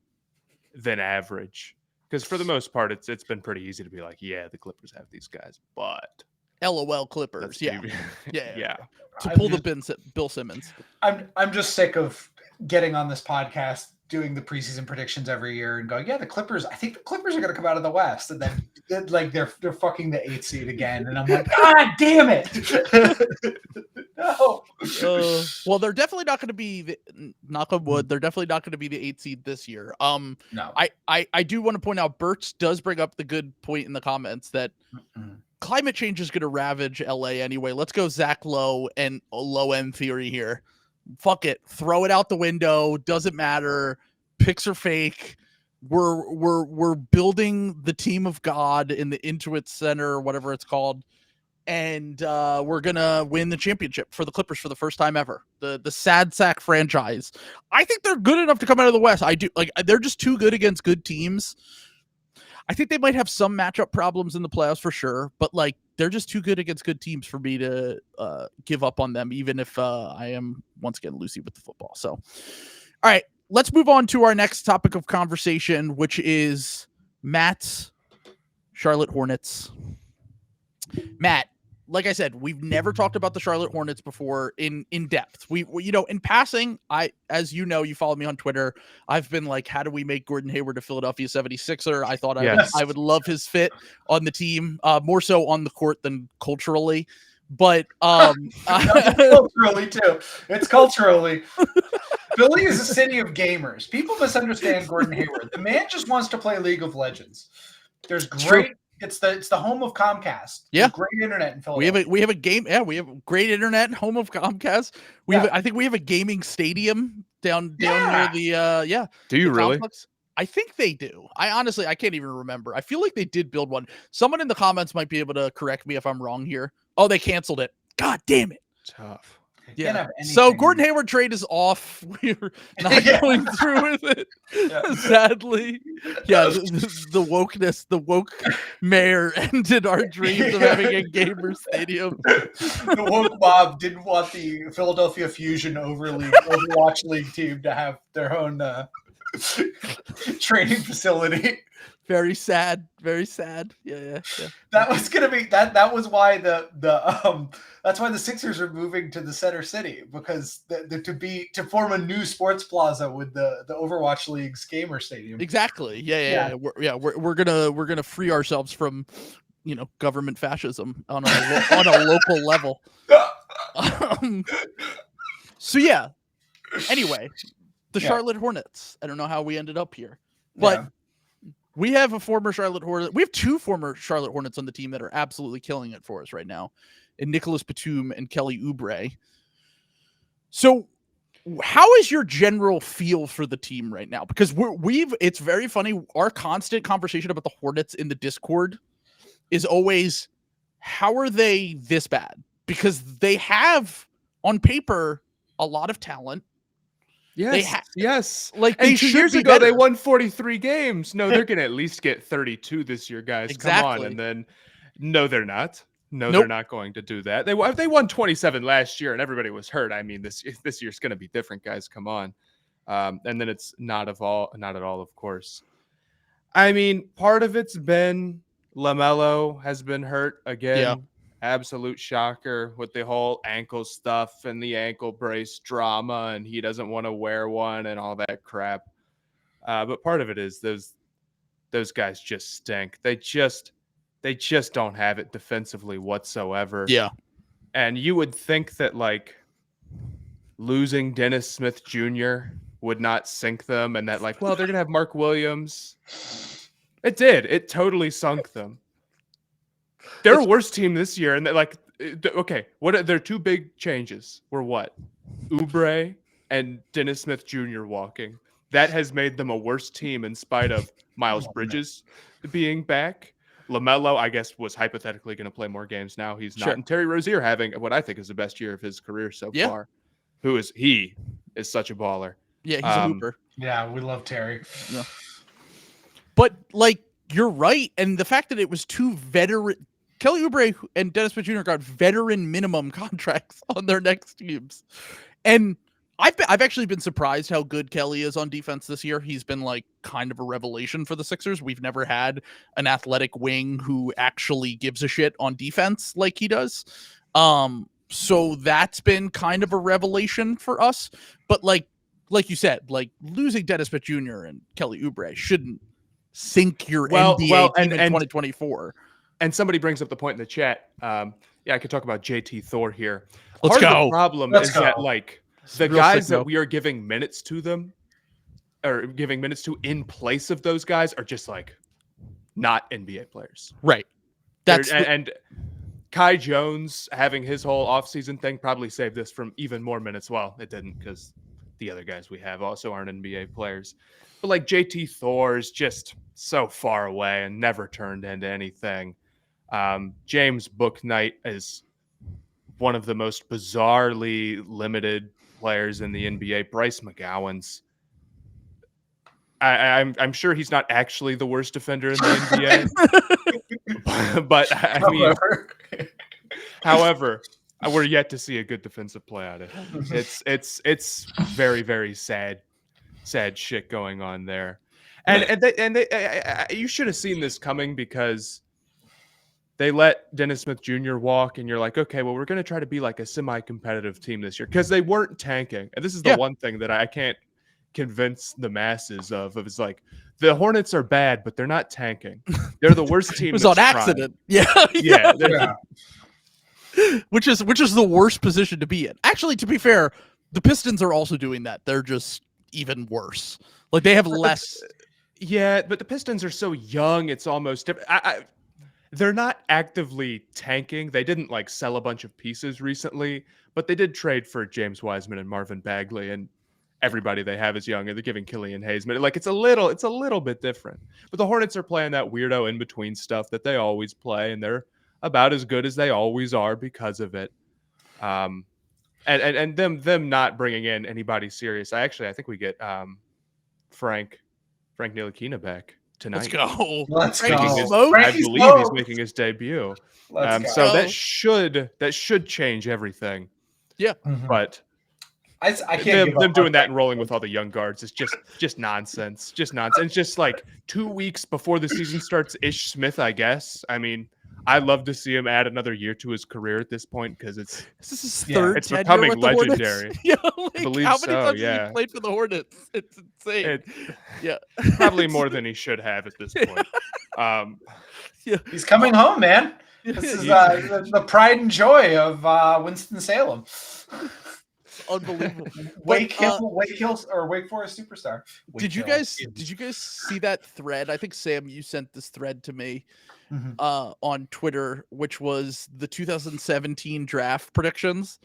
average. Because for the most part, it's been pretty easy to be like, yeah, the Clippers have these guys, but LOL Clippers. That's Yeah. maybe- Yeah. yeah. To I'm pull just- the Bill Simmons. I'm just sick of getting on this podcast doing the preseason predictions every year and going, yeah, the Clippers. I think the Clippers are going to come out of the West, and then like they're fucking the 8th seed again, and I'm like, God damn it! No. Well, they're definitely not going to be knock on wood. They're definitely not going to be the 8th seed this year. No. I do want to point out, Birch does bring up the good point in the comments that climate change is going to ravage LA anyway. Let's go Zach Lowe and low end theory here. Fuck it, throw it out the window. Doesn't matter. Picks are fake. We're building the team of God in the Intuit Center, or whatever it's called, and we're gonna win the championship for the Clippers for the first time ever. The sad sack franchise. I think they're good enough to come out of the West. I do. Like, they're just too good against good teams. I think they might have some matchup problems in the playoffs for sure, but like, they're just too good against good teams for me to give up on them, even if I am once again Lucy with the football. So, all right, let's move on to our next topic of conversation, which is Matt's Charlotte Hornets. Matt, like I said, we've never talked about the Charlotte Hornets before in depth. We in passing, as you know, you follow me on Twitter. I've been like, how do we make Gordon Hayward a Philadelphia 76er? I thought I would love his fit on the team, more so on the court than culturally. But culturally too. It's culturally. Philly is a city of gamers. People misunderstand Gordon Hayward. The man just wants to play League of Legends. There's great. It's the home of Comcast. Yeah, there's great internet in Philadelphia. We have a game. Yeah, we have great internet. Home of Comcast. I think we have a gaming stadium down near the Do you really? complex. I think they do. I can't even remember. I feel like they did build one. Someone in the comments might be able to correct me if I'm wrong here. Oh, they canceled it. God damn it. Tough. Yeah. So Gordon Hayward trade is off. We're not going through with it. Yeah. Sadly. Yeah. The wokeness, the woke mayor ended our dreams of having a gamer stadium. The woke mob didn't want the Philadelphia Fusion Overwatch League team to have their own training facility. Very sad. Very sad. Yeah. That was gonna be that was why that's why the Sixers are moving to the center city, because to form a new sports plaza with the Overwatch League's gamer stadium. Exactly. Yeah. We're gonna free ourselves from government fascism on a local level. So yeah. Anyway, the Charlotte Hornets. I don't know how we ended up here, but. Yeah. We have a former Charlotte Hornet. We have two former Charlotte Hornets on the team that are absolutely killing it for us right now, and Nicholas Batum and Kelly Oubre. So, how is your general feel for the team right now? Because it's very funny. Our constant conversation about the Hornets in the Discord is always, how are they this bad? Because they have on paper a lot of talent. Yes. Like, and 2 years ago, they won 43 games. No, they're going to at least get 32 this year, guys. Exactly. Come on. And then, no, they're not. No, They're not going to do that. They won 27 last year, and everybody was hurt. I mean, this year's going to be different, guys. Come on. And then it's not at all, of course. I mean, part of it's been LaMelo has been hurt again. Yeah. Absolute shocker with the whole ankle stuff and the ankle brace drama, and he doesn't want to wear one and all that crap. But part of it is those guys just stink. They just don't have it defensively whatsoever. Yeah. And you would think that like losing Dennis Smith Jr. would not sink them, and that like, well, they're gonna have Mark Williams. It did. It totally sunk them. They're a worse team this year, and they're like, okay, what are their two big changes? Were what? Oubre and Dennis Smith Jr. walking. That has made them a worse team in spite of Miles Bridges being back. LaMelo, I guess, was hypothetically going to play more games. Now he's not. Sure. And Terry Rozier having what I think is the best year of his career so far. He is such a baller. Yeah, he's a hooper. Yeah, we love Terry. Yeah. But like, you're right, and the fact that it was two veteran. Kelly Oubre and Dennis Smith Jr. got veteran minimum contracts on their next teams. And I've actually been surprised how good Kelly is on defense this year. He's been like kind of a revelation for the Sixers. We've never had an athletic wing who actually gives a shit on defense like he does. So that's been kind of a revelation for us. But like you said, like losing Dennis Smith Jr. and Kelly Oubre shouldn't sink your NBA team in 2024. And somebody brings up the point in the chat. I could talk about JT Thor here. Let's go. The problem is that like the guys that we are giving minutes to them, or giving minutes to in place of those guys, are just like not NBA players. Right. And Kai Jones having his whole offseason thing probably saved this from even more minutes. Well, it didn't, because the other guys we have also aren't NBA players. But like JT Thor is just so far away and never turned into anything. James Bouknight is one of the most bizarrely limited players in the NBA. Bryce McGowan's, I'm sure he's not actually the worst defender in the NBA, but I mean, however, we're yet to see a good defensive play out of it. It's very, very sad shit going on there, and you should have seen this coming, because they let Dennis Smith Jr. walk, and you're like, okay, well, we're going to try to be like a semi-competitive team this year, because they weren't tanking. And this is the one thing that I can't convince the masses of. It's like, the Hornets are bad, but they're not tanking. They're the worst team. It was on accident. Yeah. Which is the worst position to be in. Actually, to be fair, the Pistons are also doing that. They're just even worse. Like, they have less. Yeah, but the Pistons are so young. It's almost different. They're not actively tanking. They didn't like sell a bunch of pieces recently, but they did trade for James Wiseman and Marvin Bagley, and everybody they have is young, and they're giving Killian Hayes. Like, it's a little bit different. But the Hornets are playing that weirdo in between stuff that they always play, and they're about as good as they always are because of it. And them not bringing in anybody serious. I think we get Frank Ntilikina back tonight. Let's go. Let's go. I believe he's making his debut. So that should change everything. Yeah. But I can't them doing that and rolling with all the young guards is just nonsense. Just nonsense. Just like 2 weeks before the season starts, Ish Smith, I guess. I mean, I'd love to see him add another year to his career at this point, because it's his third. It's becoming legendary. Yeah, like, I believe how many times yeah. has he played for the Hornets? It's insane. Probably more than he should have at this point. He's coming home, man. This is the pride and joy of Winston-Salem. Unbelievable. Wake Forest superstar. Did you guys see that thread? I think, Sam, you sent this thread to me on Twitter, which was the 2017 draft predictions,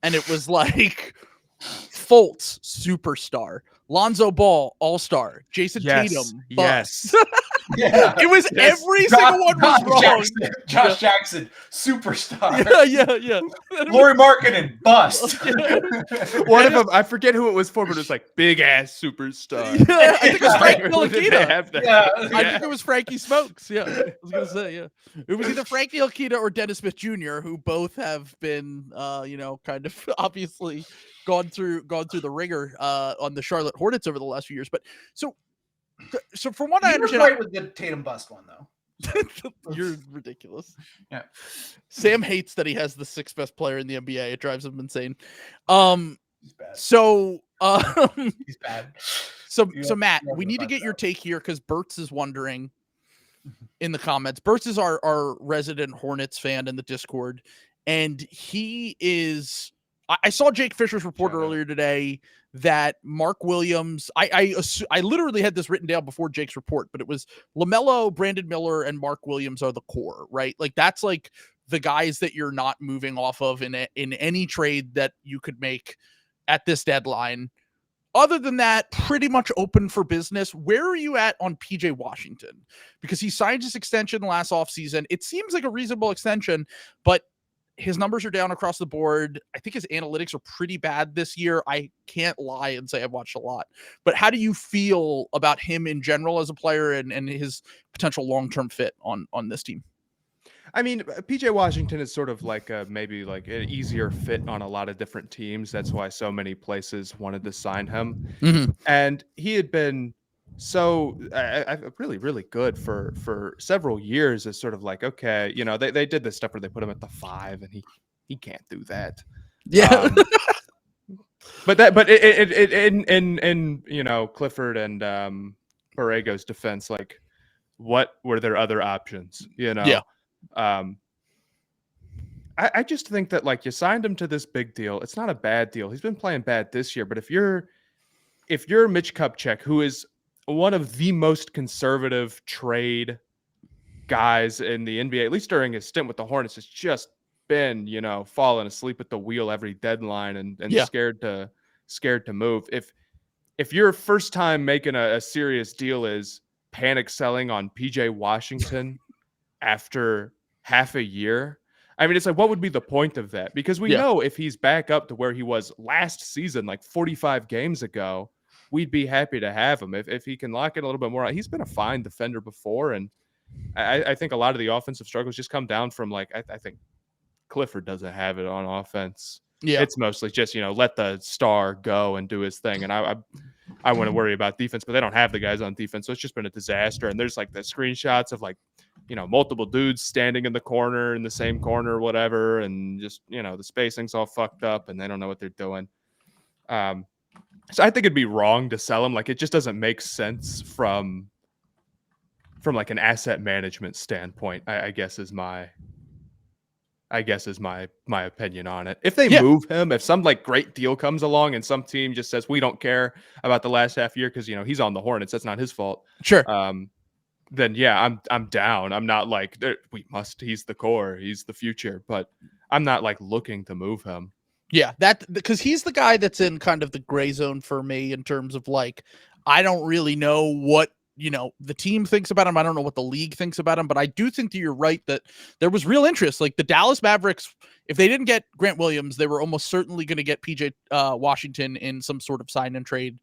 and it was like Fultz superstar, Lonzo Ball all-star, Jason Tatum bust. Yeah, it was every single one was wrong. Josh Jackson, superstar. Yeah. Lauri Markkanen, bust. One of them, I forget who it was for, but it was like big ass superstar. Yeah, I think it was Frank Ntilikina. Yeah. I think it was Frankie Smokes. Yeah, I was gonna say, it was either Frank Ntilikina or Dennis Smith Jr., who both have been, kind of obviously gone through the ringer on the Charlotte Hornets over the last few years. But so from what I understand, right with the Tatum bust one though. You're ridiculous. Yeah. Sam hates that he has the sixth best player in the NBA. It drives him insane. He's bad. So he's bad. So Matt, we need to get your take here, because Bertz is wondering in the comments. Bertz is our resident Hornets fan in the Discord, and he is. I saw Jake Fisher's report earlier today that Mark Williams, I literally had this written down before Jake's report, but it was LaMelo, Brandon Miller, and Mark Williams are the core, right? Like, that's like the guys that you're not moving off of in any trade that you could make at this deadline. Other than that, pretty much open for business. Where are you at on PJ Washington? Because he signed his extension last offseason. It seems like a reasonable extension, but his numbers are down across the board. I think his analytics are pretty bad this year. I can't lie and say I've watched a lot. But how do you feel about him in general as a player and his potential long-term fit on this team? I mean, PJ Washington is sort of like maybe like an easier fit on a lot of different teams. That's why so many places wanted to sign him. Mhm. And he had been so really, really good for several years as sort of like, okay, they did this stuff where they put him at the 5 and he can't do that. Yeah. But in Clifford and Borrego's defense, like what were their other options? Yeah. I just think that like you signed him to this big deal. It's not a bad deal. He's been playing bad this year, but if you're Mitch Kupchak, who is one of the most conservative trade guys in the NBA, at least during his stint with the Hornets, has just been, falling asleep at the wheel every deadline and Yeah. scared to move. If your first time making a serious deal is panic selling on PJ Washington after half a year, I mean, it's like, what would be the point of that? Because we know if he's back up to where he was last season, like 45 games ago, we'd be happy to have him. If he can lock it a little bit more, he's been a fine defender before. And I think a lot of the offensive struggles just come down from like, I think Clifford doesn't have it on offense. Yeah. It's mostly just, let the star go and do his thing. And I want to worry about defense, but they don't have the guys on defense. So it's just been a disaster. And there's like the screenshots of like, multiple dudes standing in the same corner or whatever. And just, the spacing's all fucked up and they don't know what they're doing. So I think it'd be wrong to sell him. Like, it just doesn't make sense from like an asset management standpoint, I guess is my opinion on it. If they move him, if some like great deal comes along and some team just says, we don't care about the last half year because, he's on the Hornets, that's not his fault. Sure. Then yeah, I'm down. I'm not like he's the core, he's the future, but I'm not like looking to move him. Yeah, because he's the guy that's in kind of the gray zone for me in terms of like, I don't really know what, the team thinks about him. I don't know what the league thinks about him, but I do think that you're right that there was real interest. Like the Dallas Mavericks, if they didn't get Grant Williams, they were almost certainly going to get PJ Washington in some sort of sign and trade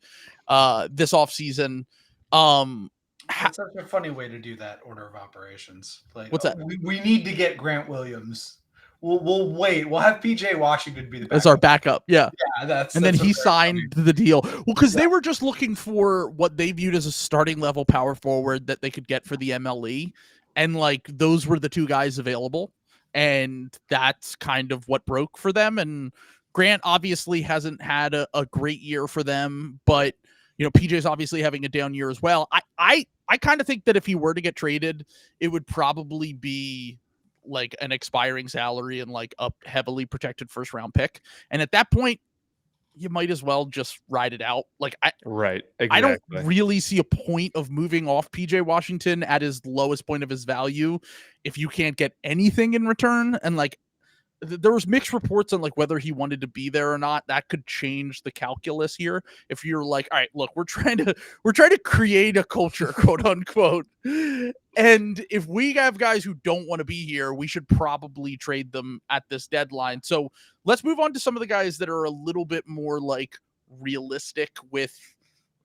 this offseason. That's such a funny way to do that order of operations. Like, what's that? We need to get Grant Williams. We'll wait. We'll have PJ Washington be the backup. As our backup. Yeah. Yeah, and then he signed the deal. Well, because they were just looking for what they viewed as a starting level power forward that they could get for the MLE. And like those were the two guys available. And that's kind of what broke for them. And Grant obviously hasn't had a great year for them, but PJ's obviously having a down year as well. I kind of think that if he were to get traded, it would probably be like an expiring salary and like a heavily protected first round pick. And at that point, you might as well just ride it out. Like right. Exactly. I don't really see a point of moving off PJ Washington at his lowest point of his value if you can't get anything in return. And like there was mixed reports on like whether he wanted to be there or not. That could change the calculus here. If you're like, all right, look, we're trying to create a culture, quote unquote. And if we have guys who don't want to be here, we should probably trade them at this deadline. So let's move on to some of the guys that are a little bit more like realistic with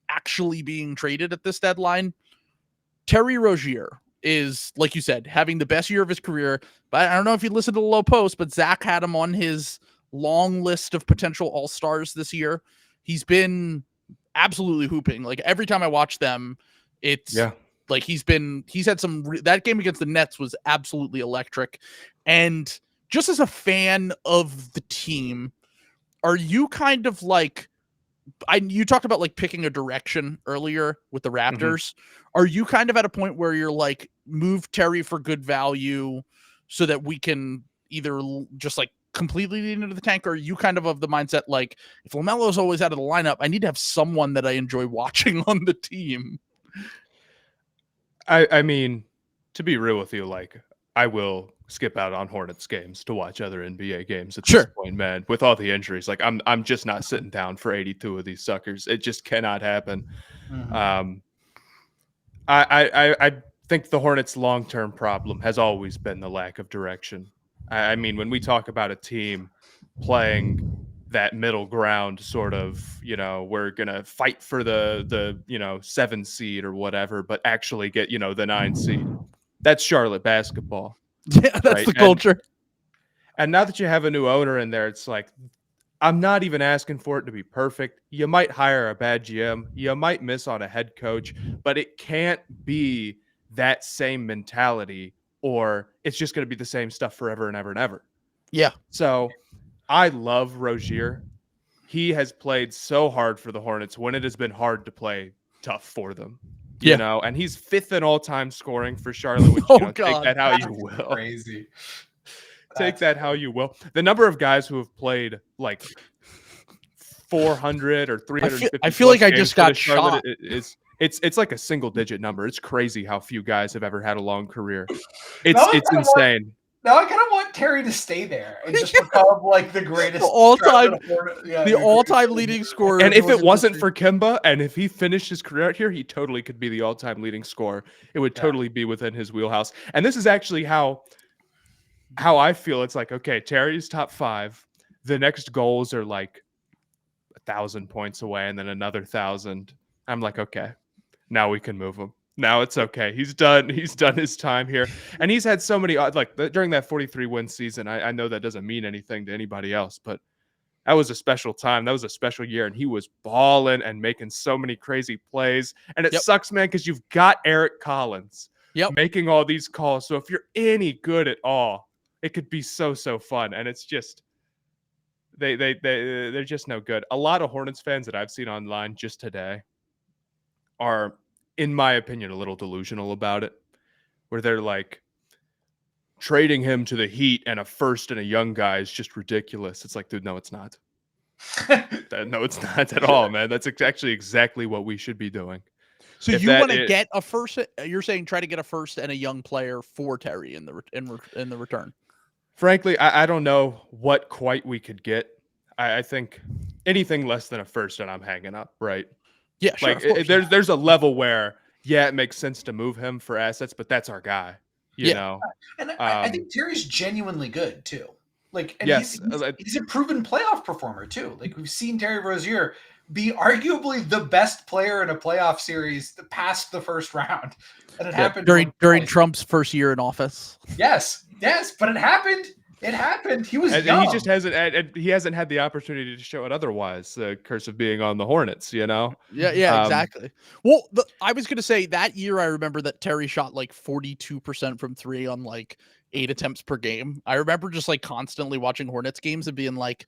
actually being traded at this deadline. Terry Rozier is, like you said, having the best year of his career. But I don't know if you listened to the Low Post, but Zach had him on his long list of potential all-stars this year. He's been absolutely hooping. Like every time I watch them, it's like he's had some, that game against the Nets was absolutely electric. And just as a fan of the team, are you kind of like, you talked about like picking a direction earlier with the Raptors. Mm-hmm. Are you kind of at a point where you're like, move Terry for good value so that we can either just like completely lean into the tank, or are you kind of the mindset like, if LaMelo's always out of the lineup, I need to have someone that I enjoy watching on the team? I mean, to be real with you, like I will skip out on Hornets games to watch other NBA games at this point, man. With all the injuries, like I'm just not sitting down for 82 of these suckers. It just cannot happen. Mm-hmm. I think the Hornets' long-term problem has always been the lack of direction. I mean, when we talk about a team playing that middle ground sort of, we're going to fight for the 7 seed or whatever, but actually get, the 9 seed. That's Charlotte basketball. Yeah, that's Right, the culture. And now that you have a new owner in there, it's like, I'm not even asking for it to be perfect. You might hire a bad GM. You might miss on a head coach, but it can't be that same mentality, or it's just going to be the same stuff forever and ever and ever. Yeah. So I love Rozier. He has played so hard for the Hornets when it has been hard to play tough for them. You know, and he's 5th in all-time scoring for Charlotte, which, God. take that how you will. Crazy. Take that how you will. The number of guys who have played like 400 or 350. I feel like I just got shot. It's like a single-digit number. It's crazy how few guys have ever had a long career. It's insane. Now I kind of want Terry to stay there and just become like the greatest all-time leading scorer. And if it wasn't for Kemba, and if he finished his career out here, he totally could be the all-time leading scorer. It would totally be within his wheelhouse. And this is actually how I feel. It's like, okay, Terry's top 5. The next goals are like 1,000 points away, and then another 1,000. I'm like, okay, now we can move him. Now it's okay. He's done his time here. And he's had so many, like during that 43-win season, I know that doesn't mean anything to anybody else, but that was a special time. That was a special year. And he was balling and making so many crazy plays. And it sucks, man, because you've got Eric Collins making all these calls. So if you're any good at all, it could be so fun. And it's just, they're just no good. A lot of Hornets fans that I've seen online just today are, in my opinion, a little delusional about it, where they're like, trading him to the Heat and a first and a young guy is just ridiculous. It's like, dude, no, it's not. No, it's not at all, man. That's actually exactly what we should be doing. So you want to get a first? You're saying try to get a first and a young player for Terry in the return. Frankly, I don't know what quite we could get. I think anything less than a first, and I'm hanging up, right? Yeah, sure. Like there's a level where it makes sense to move him for assets, but that's our guy, you know. And I think Terry's genuinely good too. Like, and yes, he's a proven playoff performer too. Like we've seen Terry Rozier be arguably the best player in a playoff series past the first round, and it happened during Trump's first year in office. Yes, but it happened. It happened. He was young. He just hasn't had the opportunity to show it otherwise. The curse of being on the Hornets, you know? Yeah, exactly. Well, I was going to say that year, I remember that Terry shot like 42% from 3 on like 8 attempts per game. I remember just like constantly watching Hornets games and being like,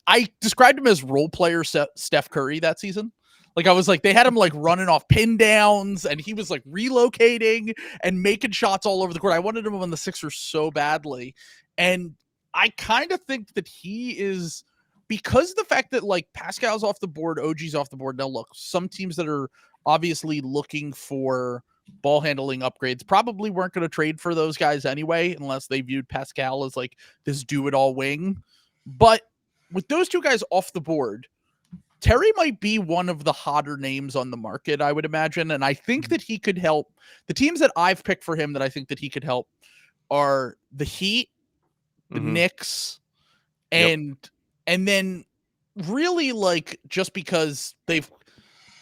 I described him as role player Steph Curry that season. Like I was like, they had him like running off pin downs and he was like relocating and making shots all over the court. I wanted him on the Sixers so badly. And I kind of think that he is, because of the fact that like Pascal's off the board, OG's off the board. Now look, some teams that are obviously looking for ball handling upgrades probably weren't going to trade for those guys anyway, unless they viewed Pascal as like this do-it-all wing. But with those two guys off the board, Terry might be one of the hotter names on the market, I would imagine. And I think that he could help. The teams that I've picked for him that I think that he could help are the Heat, the Knicks, and then really like just because the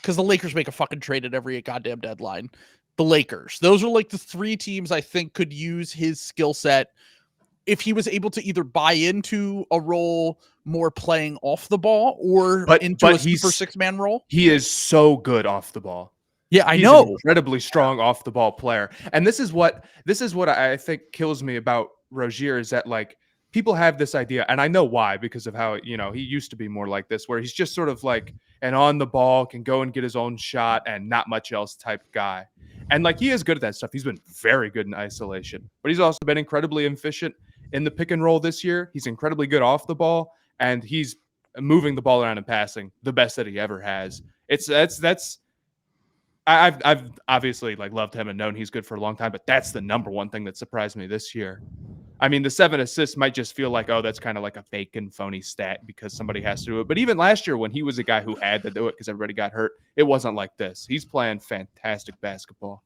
Lakers make a fucking trade at every goddamn deadline. The Lakers. Those are like the 3 teams I think could use his skill set if he was able to either buy into a role more playing off the ball or into a super 6-man role. He is so good off the ball. Yeah, I He's know. An incredibly strong off the ball player. And this is what I think kills me about Rozier is that like people have this idea, and I know why, because of how, he used to be more like this, where he's just sort of like an on the ball, can go and get his own shot and not much else type guy. And like he is good at that stuff. He's been very good in isolation, but he's also been incredibly efficient in the pick and roll this year. He's incredibly good off the ball, and he's moving the ball around and passing the best that he ever has. I've obviously like loved him and known he's good for a long time, but that's the number one thing that surprised me this year. I mean, the 7 assists might just feel like, oh, that's kind of like a fake and phony stat because somebody has to do it. But even last year when he was a guy who had to do it because everybody got hurt, it wasn't like this. He's playing fantastic basketball.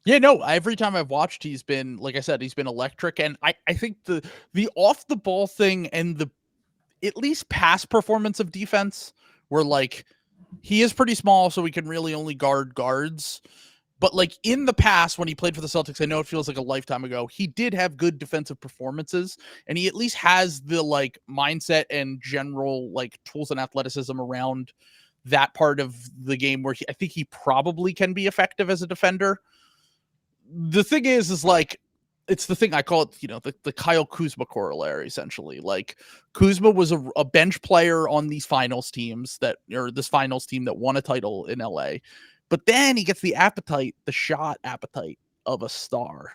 Yeah, no, every time I've watched, he's been, like I said, he's been electric. And I think the off the ball thing and the at least pass performance of defense where like he is pretty small, so we can really only guard guards. But like in the past, when he played for the Celtics, I know it feels like a lifetime ago, he did have good defensive performances, and he at least has the like mindset and general like tools and athleticism around that part of the game where I think he probably can be effective as a defender. The thing is like, it's the thing I call it, you know, the Kyle Kuzma corollary, essentially. Like Kuzma was a bench player on these finals teams this finals team that won a title in LA. But then he gets the shot appetite of a star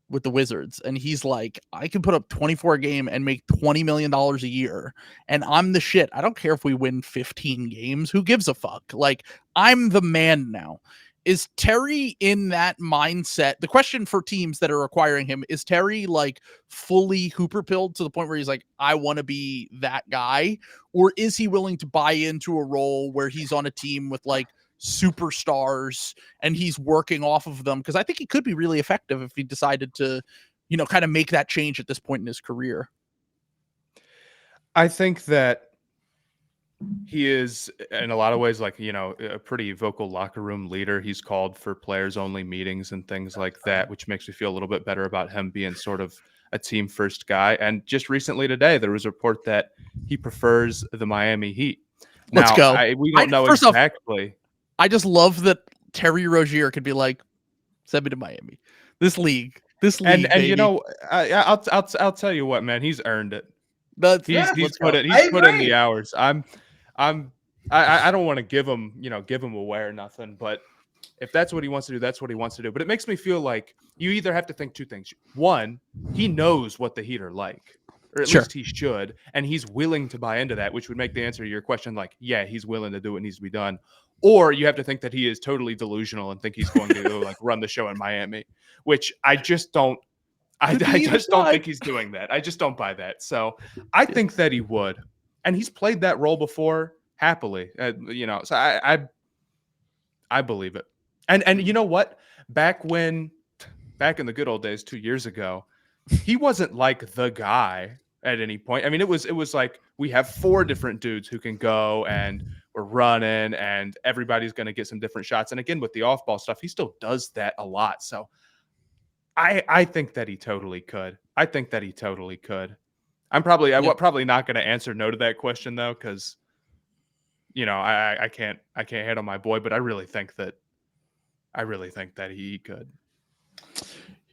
with the Wizards. And he's like, I can put up 24 a game and make $20 million a year. And I'm the shit. I don't care if we win 15 games. Who gives a fuck? Like, I'm the man now. Is Terry in that mindset? The question for teams that are acquiring him, is Terry like fully Hooper pilled to the point where he's like, I want to be that guy? Or is he willing to buy into a role where he's on a team with like superstars and he's working off of them? Because I think he could be really effective if he decided to, you know, kind of make that change at this point in his career. I think that he is in a lot of ways like, you know, a pretty vocal locker room leader. He's called for players only meetings and things like that, which makes me feel a little bit better about him being sort of a team first guy. And just recently today, there was a report that he prefers the Miami Heat. Let's go. We don't know exactly. I just love that Terry Rozier could be like, send me to Miami. This league, and baby. You know, I'll tell you what, man, he's earned it. He's put in the hours. I don't want to give him away or nothing, but if that's what he wants to do, that's what he wants to do. But it makes me feel like you either have to think two things. One, he knows what the Heat are like, or at least he should, and he's willing to buy into that, which would make the answer to your question like, yeah, he's willing to do what needs to be done. Or you have to think that he is totally delusional and think he's going to like run the show in Miami, which I just don't. I just don't think he's doing that. I just don't buy that. So I think that he would, and he's played that role before happily. You know, so I believe it. And you know what? Back in the good old days, 2 years ago, he wasn't like the guy at any point. I mean, it was like we have 4 different dudes who can go and we're running and everybody's going to get some different shots. And again, with the off ball stuff, he still does that a lot. So I think that he totally could. I'm probably not going to answer no to that question though, because you know I can't handle my boy, but I really think that he could.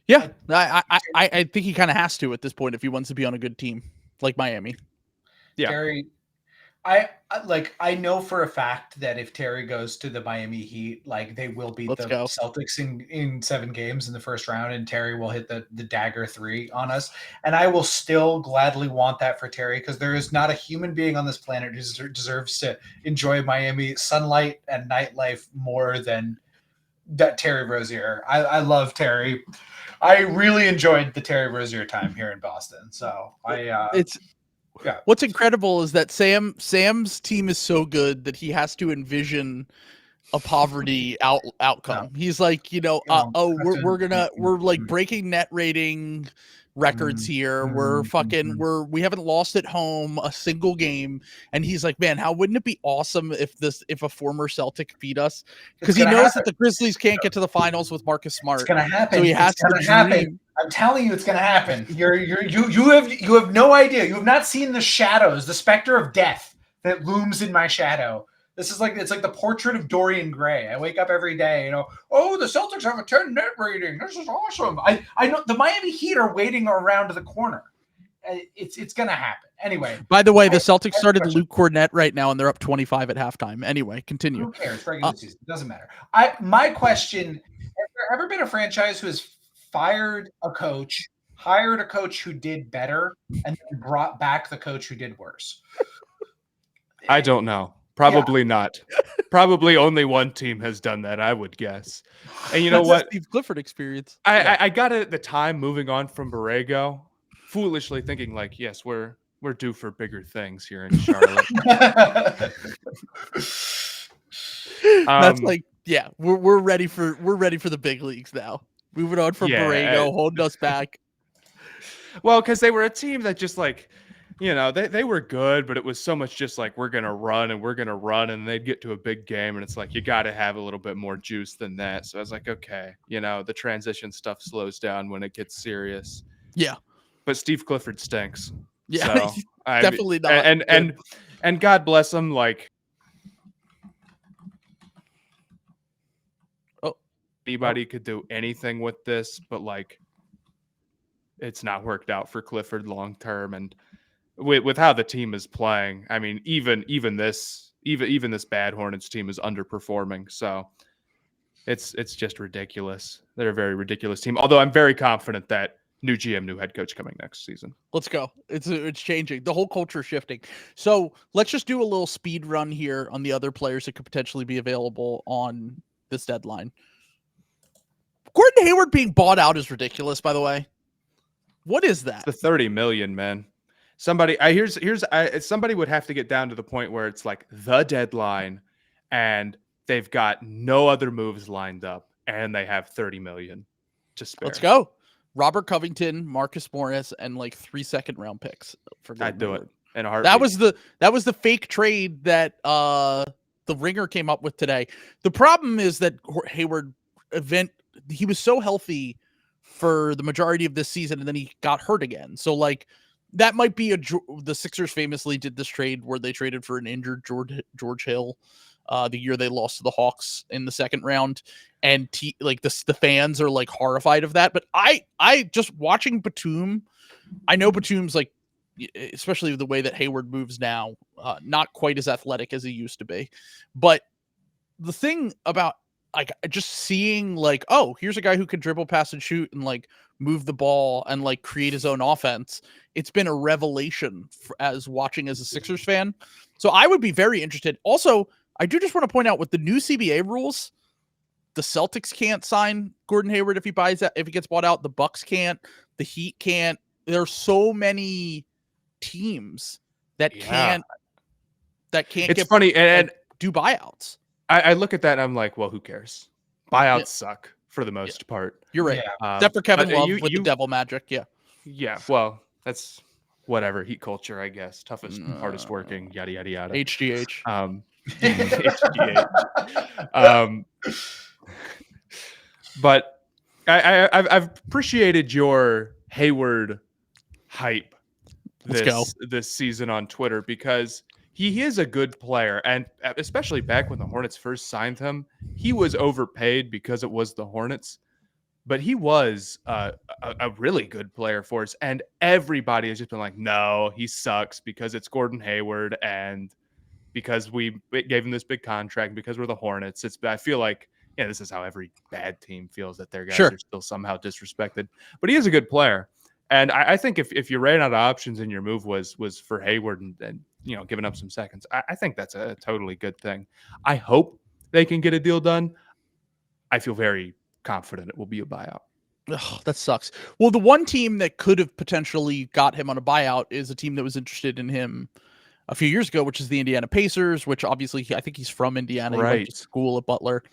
Yeah, I think he kind of has to at this point if he wants to be on a good team like Miami. Yeah, Terry, I know for a fact that if Terry goes to the Miami Heat, like they will beat Celtics in 7 games in the first round, and Terry will hit the dagger 3 on us. And I will still gladly want that for Terry, because there is not a human being on this planet who deserves to enjoy Miami sunlight and nightlife more than that Terry Rozier. I love Terry. I really enjoyed the Terry Rozier time here in Boston. So what's incredible is that Sam's team is so good that he has to envision a poverty outcome. He's like, you know, we're like breaking net rating records here. We haven't lost at home a single game. And he's like, man, wouldn't it be awesome if a former Celtic beat us? Because he knows that the Grizzlies can't get to the finals with Marcus Smart. It's gonna happen. So he has to happen. I'm telling you, it's going to happen. You have no idea. You have not seen the shadows, the specter of death that looms in my shadow. It's like the portrait of Dorian Gray. I wake up every day, you know, oh, the Celtics have a 10 net rating. This is awesome. I know the Miami Heat are waiting around the corner. It's going to happen. Anyway. By the way, the Celtics started Luke Cornett right now, and they're up 25 at halftime. Anyway, continue. Who cares? Regular season. It doesn't matter. My question, has there ever been a franchise who has fired a coach, hired a coach who did better, and then brought back the coach who did worse? I don't know. Probably not. Probably only one team has done that, I would guess. And you know what? Steve Clifford experience. I got it at the time moving on from Borrego, foolishly thinking like, yes, we're due for bigger things here in Charlotte. That's like, yeah, we're ready for the big leagues now. Moving on from Borrego, holding us back. Well, because they were a team that just like you know, they were good, but it was so much just like, we're going to run and we're going to run, and they'd get to a big game and it's like, you got to have a little bit more juice than that. So I was like, okay, you know, the transition stuff slows down when it gets serious. Yeah. But Steve Clifford stinks. Yeah. So Definitely not. And God bless him. Like, anybody could do anything with this, but like, it's not worked out for Clifford long term. And with how the team is playing, I mean, even this bad Hornets team is underperforming. So it's just ridiculous. They're a very ridiculous team. Although I'm very confident that new GM, new head coach coming next season. Let's go. It's changing. The whole culture is shifting. So let's just do a little speed run here on the other players that could potentially be available on this deadline. Gordon Hayward being bought out is ridiculous, by the way. What is that? It's the $30 million, man. Somebody somebody would have to get down to the point where it's like the deadline and they've got no other moves lined up and they have $30 million to spare. Let's go. Robert Covington, Marcus Morris, and like 3 second-round picks for Gordon I'd do Hayward. it in a heartbeat. That was the fake trade that the Ringer came up with today. The problem is that Hayward he was so healthy for the majority of this season, and then he got hurt again. So like that might be the Sixers famously did this trade where they traded for an injured George Hill the year they lost to the Hawks in the second round, and the fans are like horrified of that. But I just watching Batum, I know Batum's like, especially the way that Hayward moves now, not quite as athletic as he used to be. But the thing about like just seeing like, oh, here's a guy who can dribble, pass, and shoot, and like move the ball and like create his own offense. It's been a revelation as watching as a Sixers fan. So I would be very interested. Also, I do just want to point out with the new CBA rules, the Celtics can't sign Gordon Hayward if he gets bought out. The Bucks can't. The Heat can't. There are so many teams that can't. It's funny and do buyouts. I look at that and I'm like, well, who cares? Buyouts suck for the most part. You're right. Yeah. Except for Kevin Love with the devil magic. Yeah. Yeah. Well, that's whatever. Heat culture, I guess. Toughest, hardest working, yada, yada, yada. HGH. HGH. But I've appreciated your Hayward hype this season on Twitter because he is a good player, and especially back when the Hornets first signed him, he was overpaid because it was the Hornets, but he was a really good player for us, and everybody has just been like, no, he sucks because it's Gordon Hayward and because we gave him this big contract because we're the Hornets. I feel like, yeah, this is how every bad team feels, that their guys are still somehow disrespected, but he is a good player. And I think if you ran out of options and your move was for Hayward and you know, giving up some seconds, I think that's a totally good thing. I hope they can get a deal done. I feel very confident it will be a buyout. Ugh, that sucks. Well, the one team that could have potentially got him on a buyout is a team that was interested in him a few years ago, which is the Indiana Pacers, which obviously I think he's from Indiana. He went to school at Butler.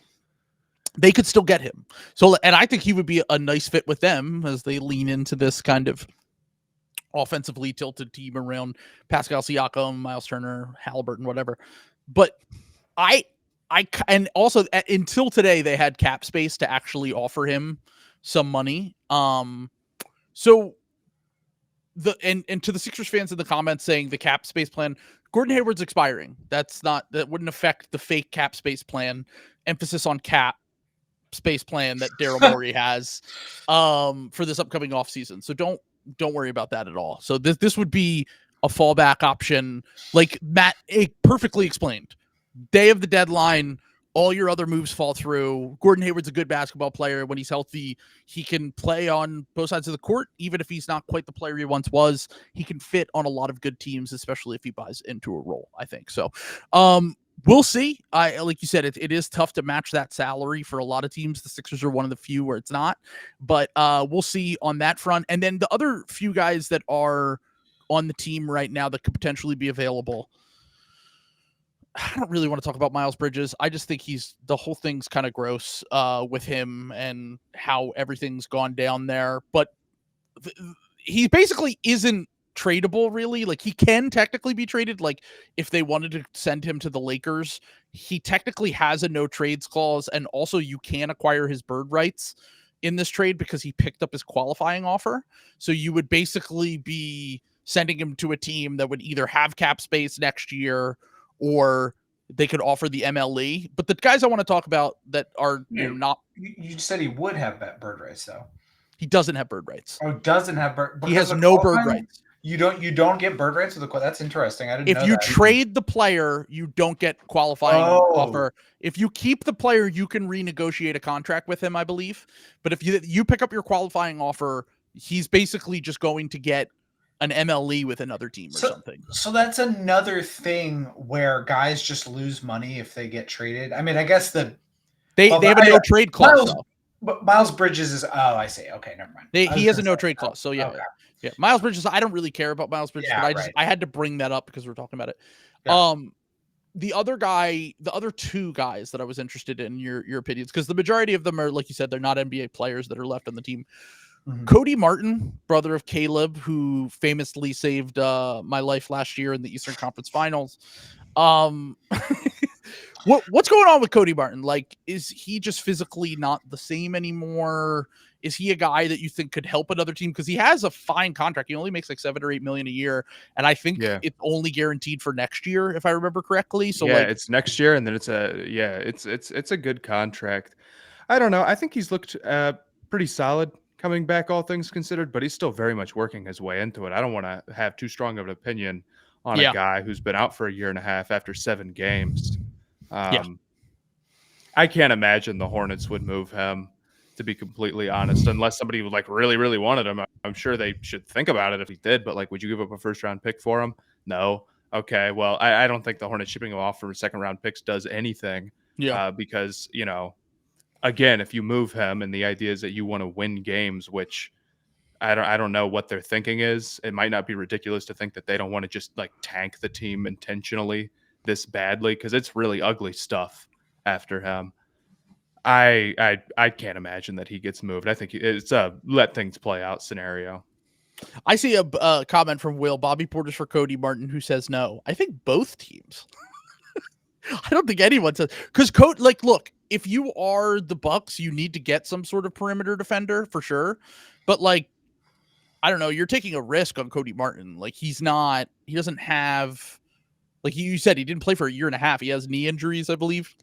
They could still get him. So, and I think he would be a nice fit with them as they lean into this kind of offensively tilted team around Pascal Siakam, Miles Turner, Halliburton, whatever. But and also until today, they had cap space to actually offer him some money. So and to the Sixers fans in the comments saying the cap space plan, Gordon Hayward's expiring. That wouldn't affect the fake cap space plan. Emphasis on cap space plan that Daryl Morey has for this upcoming offseason. So don't worry about that at all. So this would be a fallback option, like Matt perfectly explained. Day of the deadline, all your other moves fall through. Gordon Hayward's a good basketball player. When he's healthy, he can play on both sides of the court. Even if he's not quite the player he once was, he can fit on a lot of good teams, especially if he buys into a role, I think. So we'll see. Like you said, it is tough to match that salary for a lot of teams. The Sixers are one of the few where it's not, but we'll see on that front. And then the other few guys that are on the team right now that could potentially be available, I don't really want to talk about Miles Bridges. I just think the whole thing's kind of gross with him and how everything's gone down there. But he basically isn't tradable, really. Like, he can technically be traded. Like, if they wanted to send him to the Lakers, he technically has a no trades clause, and also you can acquire his bird rights in this trade because he picked up his qualifying offer. So you would basically be sending him to a team that would either have cap space next year or they could offer the MLE. But the guys I want to talk about that are not. You said he would have that bird rights, though. He doesn't have bird rights. Oh, doesn't have bird. He has no bird rights. You don't get bird rights with the. That's interesting. I didn't know if you that. trade the player, you don't get qualifying offer. If you keep the player, you can renegotiate a contract with him, I believe. But if you pick up your qualifying offer, he's basically just going to get an MLE with another team or something. So that's another thing where guys just lose money if they get traded. I mean, I guess they have a no trade clause. But Miles Bridges is. Oh, I see. Okay, never mind. He has a no trade clause. So yeah, yeah. Miles Bridges. I don't really care about Miles Bridges, but I had to bring that up because we're talking about it. Yeah. The other two guys that I was interested in your opinions, because the majority of them are, like you said, they're not NBA players that are left on the team. Mm-hmm. Cody Martin, brother of Caleb, who famously saved my life last year in the Eastern Conference Finals. What's going on with Cody Martin? Like, is he just physically not the same anymore? Is he a guy that you think could help another team? Because he has a fine contract. He only makes like $7 or $8 million a year, and I think it's only guaranteed for next year, if I remember correctly. So it's next year, and then it's a good contract. I don't know. I think he's looked pretty solid coming back, all things considered, but he's still very much working his way into it. I don't want to have too strong of an opinion on a guy who's been out for a year and a half after 7 games. I can't imagine the Hornets would move him, to be completely honest, unless somebody would like really, really wanted him. I'm sure they should think about it if he did, but like, would you give up a first-round pick for him? No. Okay, well, I don't think the Hornets shipping him off for second-round picks does anything. Because, again, if you move him and the idea is that you want to win games, which I don't know what their thinking is. It might not be ridiculous to think that they don't want to just like tank the team intentionally this badly, because it's really ugly stuff after him. I can't imagine that he gets moved. I think it's a let things play out scenario. I see a comment from Will. Bobby Porter's for Cody Martin, who says no. I think both teams. I don't think anyone says, because look, if you are the Bucks, you need to get some sort of perimeter defender for sure. But like, I don't know, you're taking a risk on Cody Martin. Like, he doesn't have, like you said, he didn't play for a year and a half. He has knee injuries, I believe.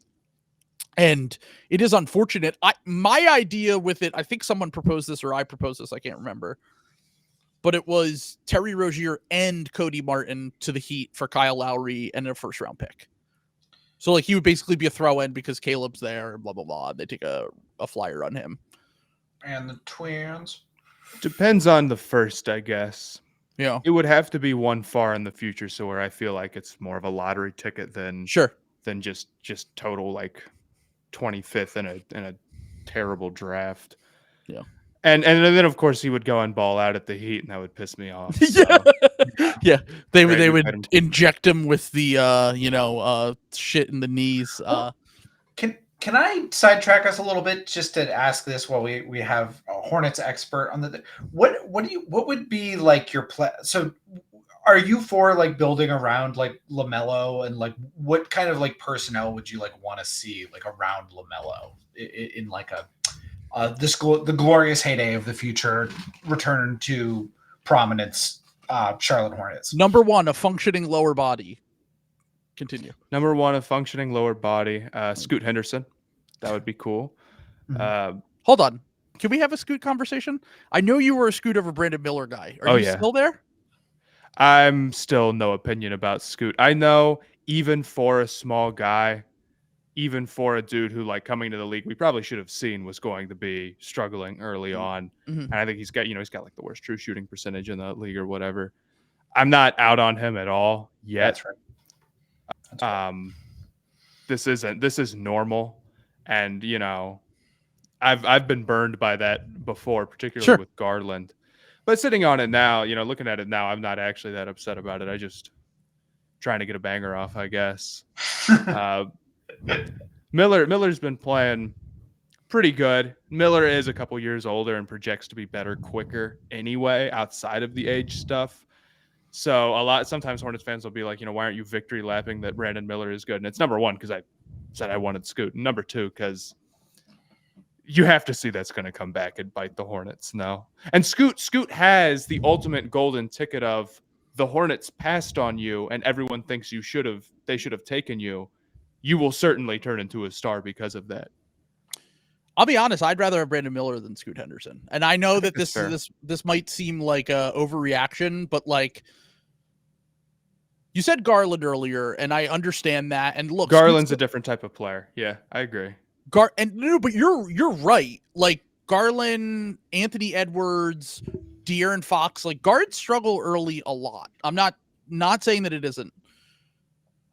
And it is unfortunate. My idea with it, I think someone proposed this or I proposed this, I can't remember. But it was Terry Rozier and Cody Martin to the Heat for Kyle Lowry and a first-round pick. So, like, he would basically be a throw-in because Caleb's there and blah, blah, blah. They take a flyer on him. And the Twins. Depends on the first, I guess. Yeah. It would have to be one far in the future, so where I feel like it's more of a lottery ticket than just total, like, 25th in a terrible draft. Yeah. And then of course he would go and ball out at the Heat, and that would piss me off. So. Yeah. They would inject him with the shit in the knees. Can I sidetrack us a little bit just to ask this while we have a Hornets expert on the what would be like your plan? So are you for like building around like LaMelo, and like what kind of like personnel would you like want to see like around LaMelo in like the glorious heyday of the future return to prominence, Charlotte Hornets? Number 1, a functioning lower body. Continue. Number 1, a functioning lower body. Scoot Henderson. That would be cool. Mm-hmm. Hold on. Can we have a Scoot conversation? I know you were a Scoot over Brandon Miller guy. Are you still there? I'm still no opinion about Scoot. I know even for a small guy, even for a dude who like coming to the league, we probably should have seen was going to be struggling early on. Mm-hmm. And I think he's got like the worst true shooting percentage in the league or whatever. I'm not out on him at all yet. That's right. This is normal. And I've been burned by that before, particularly with Garland. But sitting on it now, looking at it now, I'm not actually that upset about it. I just trying to get a banger off, I guess. Miller's been playing pretty good. Miller is a couple years older and projects to be better quicker anyway, outside of the age stuff. So sometimes Hornets fans will be like, why aren't you victory lapping that Brandon Miller is good? And it's number one, because I said I wanted Scoot. And number two, because you have to see that's going to come back and bite the Hornets now. And Scoot has the ultimate golden ticket of the Hornets passed on you and everyone thinks they should have taken you. You will certainly turn into a star because of that. I'll be honest, I'd rather have Brandon Miller than Scoot Henderson. And I know that this might seem like a overreaction, but like you said Garland earlier, and I understand that. And look, Garland's a different type of player. Yeah, I agree. But you're right. Like Garland, Anthony Edwards, De'Aaron Fox, like guards struggle early a lot. I'm not saying that it isn't.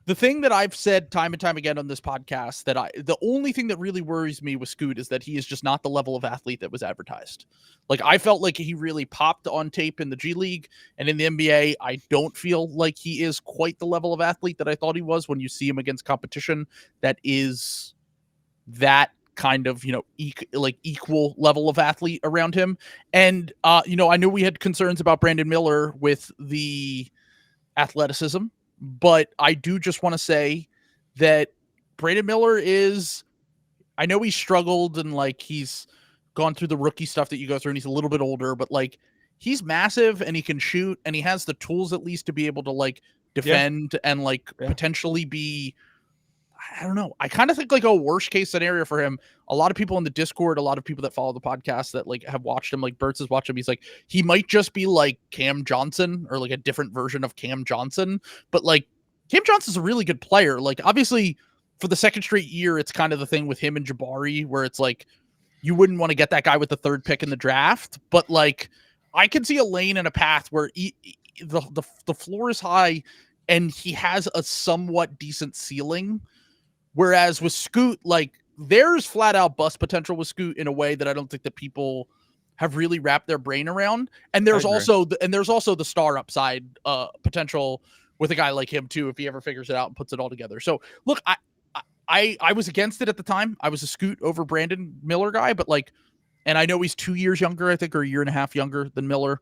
The thing that I've said time and time again on this podcast the only thing that really worries me with Scoot is that he is just not the level of athlete that was advertised. Like I felt like he really popped on tape in the G League and in the NBA. I don't feel like he is quite the level of athlete that I thought he was when you see him against competition that is that kind of, equal level of athlete around him. And, I know we had concerns about Brandon Miller with the athleticism, but I do just want to say that Brandon Miller I know he struggled and like he's gone through the rookie stuff that you go through and he's a little bit older, but like he's massive and he can shoot and he has the tools at least to be able to like defend and like potentially be, I don't know. I kind of think like a worst case scenario for him. A lot of people in the Discord, a lot of people that follow the podcast that like have watched him, like Bertz has watched him. He's like, he might just be like Cam Johnson or like a different version of Cam Johnson. But like Cam Johnson's a really good player. Like obviously for the second straight year, it's kind of the thing with him and Jabari where it's like, you wouldn't want to get that guy with the third pick in the draft. But like, I can see a lane and a path where the floor is high and he has a somewhat decent ceiling. Whereas with Scoot, like there's flat out bust potential with Scoot in a way that I don't think that people have really wrapped their brain around. And there's also the star upside potential with a guy like him too, if he ever figures it out and puts it all together. So look, I was against it at the time. I was a Scoot over Brandon Miller guy, but like, and I know he's 2 years younger, I think, or a year and a half younger than Miller.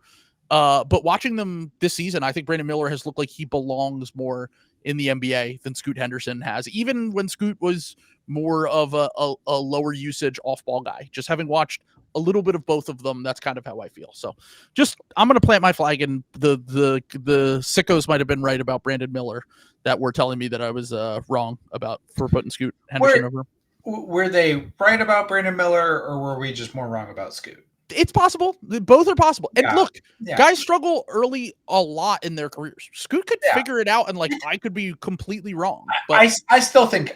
But watching them this season, I think Brandon Miller has looked like he belongs more in the NBA than Scoot Henderson has, even when Scoot was more of a lower usage off ball guy. Just having watched a little bit of both of them, that's kind of how I feel. So I'm going to plant my flag, and the sickos might have been right about Brandon Miller that were telling me that I was wrong for putting Scoot Henderson over. Were they right about Brandon Miller, or were we just more wrong about Scoot? It's possible. Both are possible. And look, guys struggle early a lot in their careers. Scoot could figure it out, and like I could be completely wrong. But I still think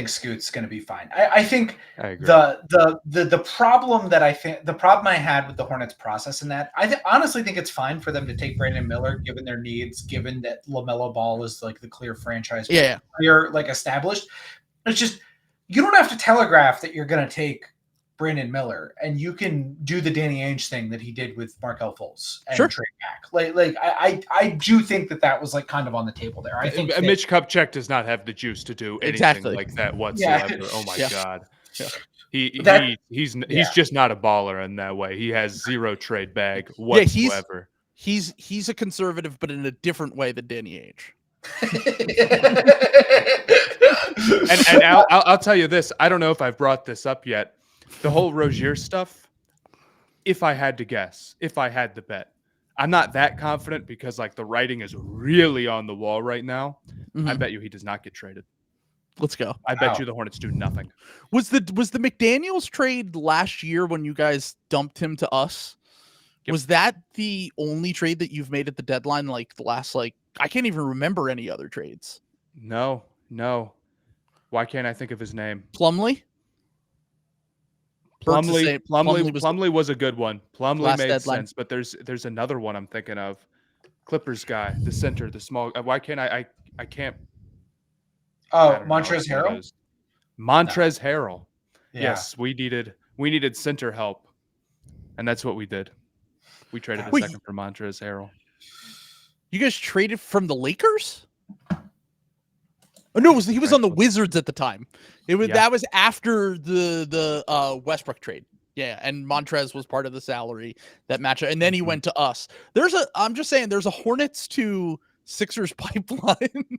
Scoot's going to be fine. I think the problem I had with the Hornets process in that honestly think it's fine for them to take Brandon Miller given their needs, given that LaMelo Ball is like the clear franchise player like established. It's just you don't have to telegraph that you're going to take Brandon Miller, and you can do the Danny Ainge thing that he did with Markelle Fultz and trade back. I do think that was like kind of on the table there. I think Mitch Kupchak does not have the juice to do anything like that whatsoever. Yeah. Oh my God. Yeah. He's just not a baller in that way. He has zero trade bag whatsoever. He's a conservative, but in a different way than Danny Ainge. and I'll tell you this. I don't know if I've brought this up yet. The whole Rozier stuff, if I had to guess, if I had to bet, I'm not that confident because like the writing is really on the wall right now. Mm-hmm. I bet you he does not get traded. Let's go. I bet you the Hornets do nothing. Was the McDaniels trade last year when you guys dumped him to us? Yep. Was that the only trade that you've made at the deadline? Like the last, I can't even remember any other trades. No. Why can't I think of his name? Plumlee was a good one. Plumlee made sense, but there's another one I'm thinking of. Clippers guy, the center, the small. Why can't I can't. Oh, Montrezl Harrell. Montrezl Harrell. Yeah. Yes, we needed center help, and that's what we did. We traded a second for Montrezl Harrell. You guys traded from the Lakers? Oh no, he was on the Wizards at the time. That was after the Westbrook trade. Yeah, and Montrez was part of the salary that matchup, and then he Mhm. went to us. I'm just saying, there's a Hornets to Sixers pipeline.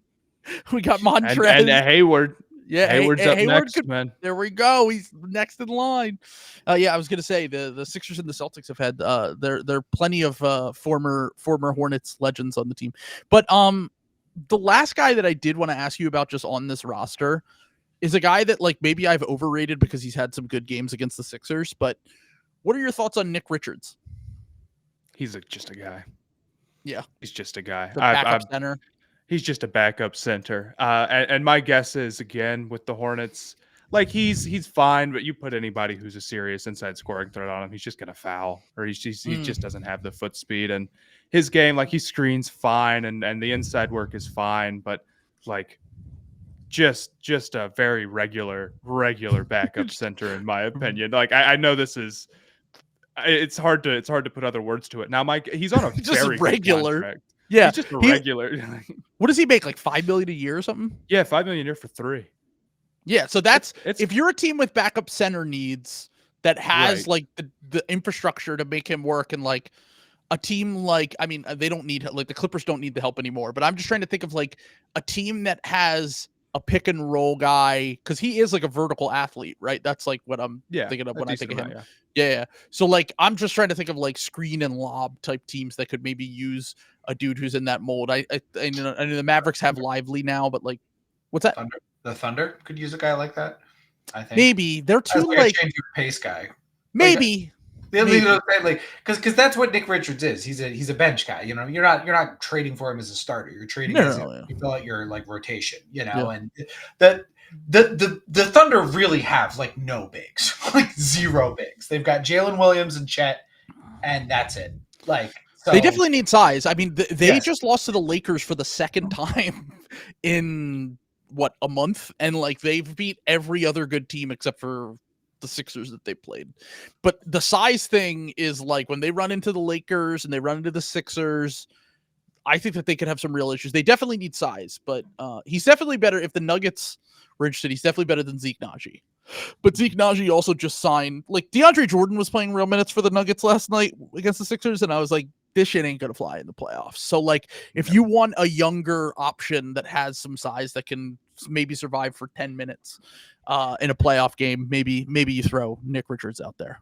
We got And Montrez. Hayward. Yeah, Hayward's up Hayward next, could. man. There we go. He's next in line. Yeah, I was gonna say the Sixers and the Celtics have had there are plenty of former Hornets legends on the team, but the last guy that I did want to ask you about just on this roster is a guy that like maybe I've overrated because he's had some good games against the Sixers. But what are your thoughts on Nick Richards? He's just a guy. Yeah, he's just a guy. the backup center. He's just a backup center. And my guess is again with the Hornets, like he's fine, but you put anybody who's a serious inside scoring threat on him, he's just gonna foul, or he just doesn't have the foot speed. And his game, like he screens fine, and the inside work is fine, but like just a very regular backup center in my opinion. Like I know this is. It's hard to put other words to it. Now, Mike, he's on a just very regular. Good contract. Yeah, he's just a regular. What does he make? Like $5 million a year or something? Yeah, $5 million a year for 3. Yeah, so that's it's if you're a team with backup center needs that has like the infrastructure to make him work, and like a team like, I mean, they don't need, like the Clippers don't need the help anymore, but I'm just trying to think of like a team that has a pick and roll guy, because he is like a vertical athlete, right? That's like what I'm thinking of when I think of him. Yeah. So like I'm just trying to think of like screen and lob type teams that could maybe use a dude who's in that mold. I know the Mavericks have Lively now, but like, what's that? The Thunder could use a guy like that. I think maybe they're too like change your pace guy. Maybe. Like, because that's what Nick Richards is. He's a bench guy. You know, you're not trading for him as a starter. You're trading to fill out your like rotation. You know, and the Thunder really have like no bigs, like zero bigs. They've got Jalen Williams and Chet, and that's it. Like so, they definitely need size. I mean, they just lost to the Lakers for the second time in what, a month, and like they've beat every other good team except for the Sixers that they played. But the size thing is like when they run into the Lakers and they run into the Sixers, I think that they could have some real issues. They definitely need size, but he's definitely better. If the Nuggets were interested, he's definitely better than Zeke Naji. But Zeke Naji also just signed, like DeAndre Jordan was playing real minutes for the Nuggets last night against the Sixers, and I was like, this shit ain't gonna fly in the playoffs. So like, if you want a younger option that has some size that can maybe survive for 10 minutes in a playoff game, maybe you throw Nick Richards out there.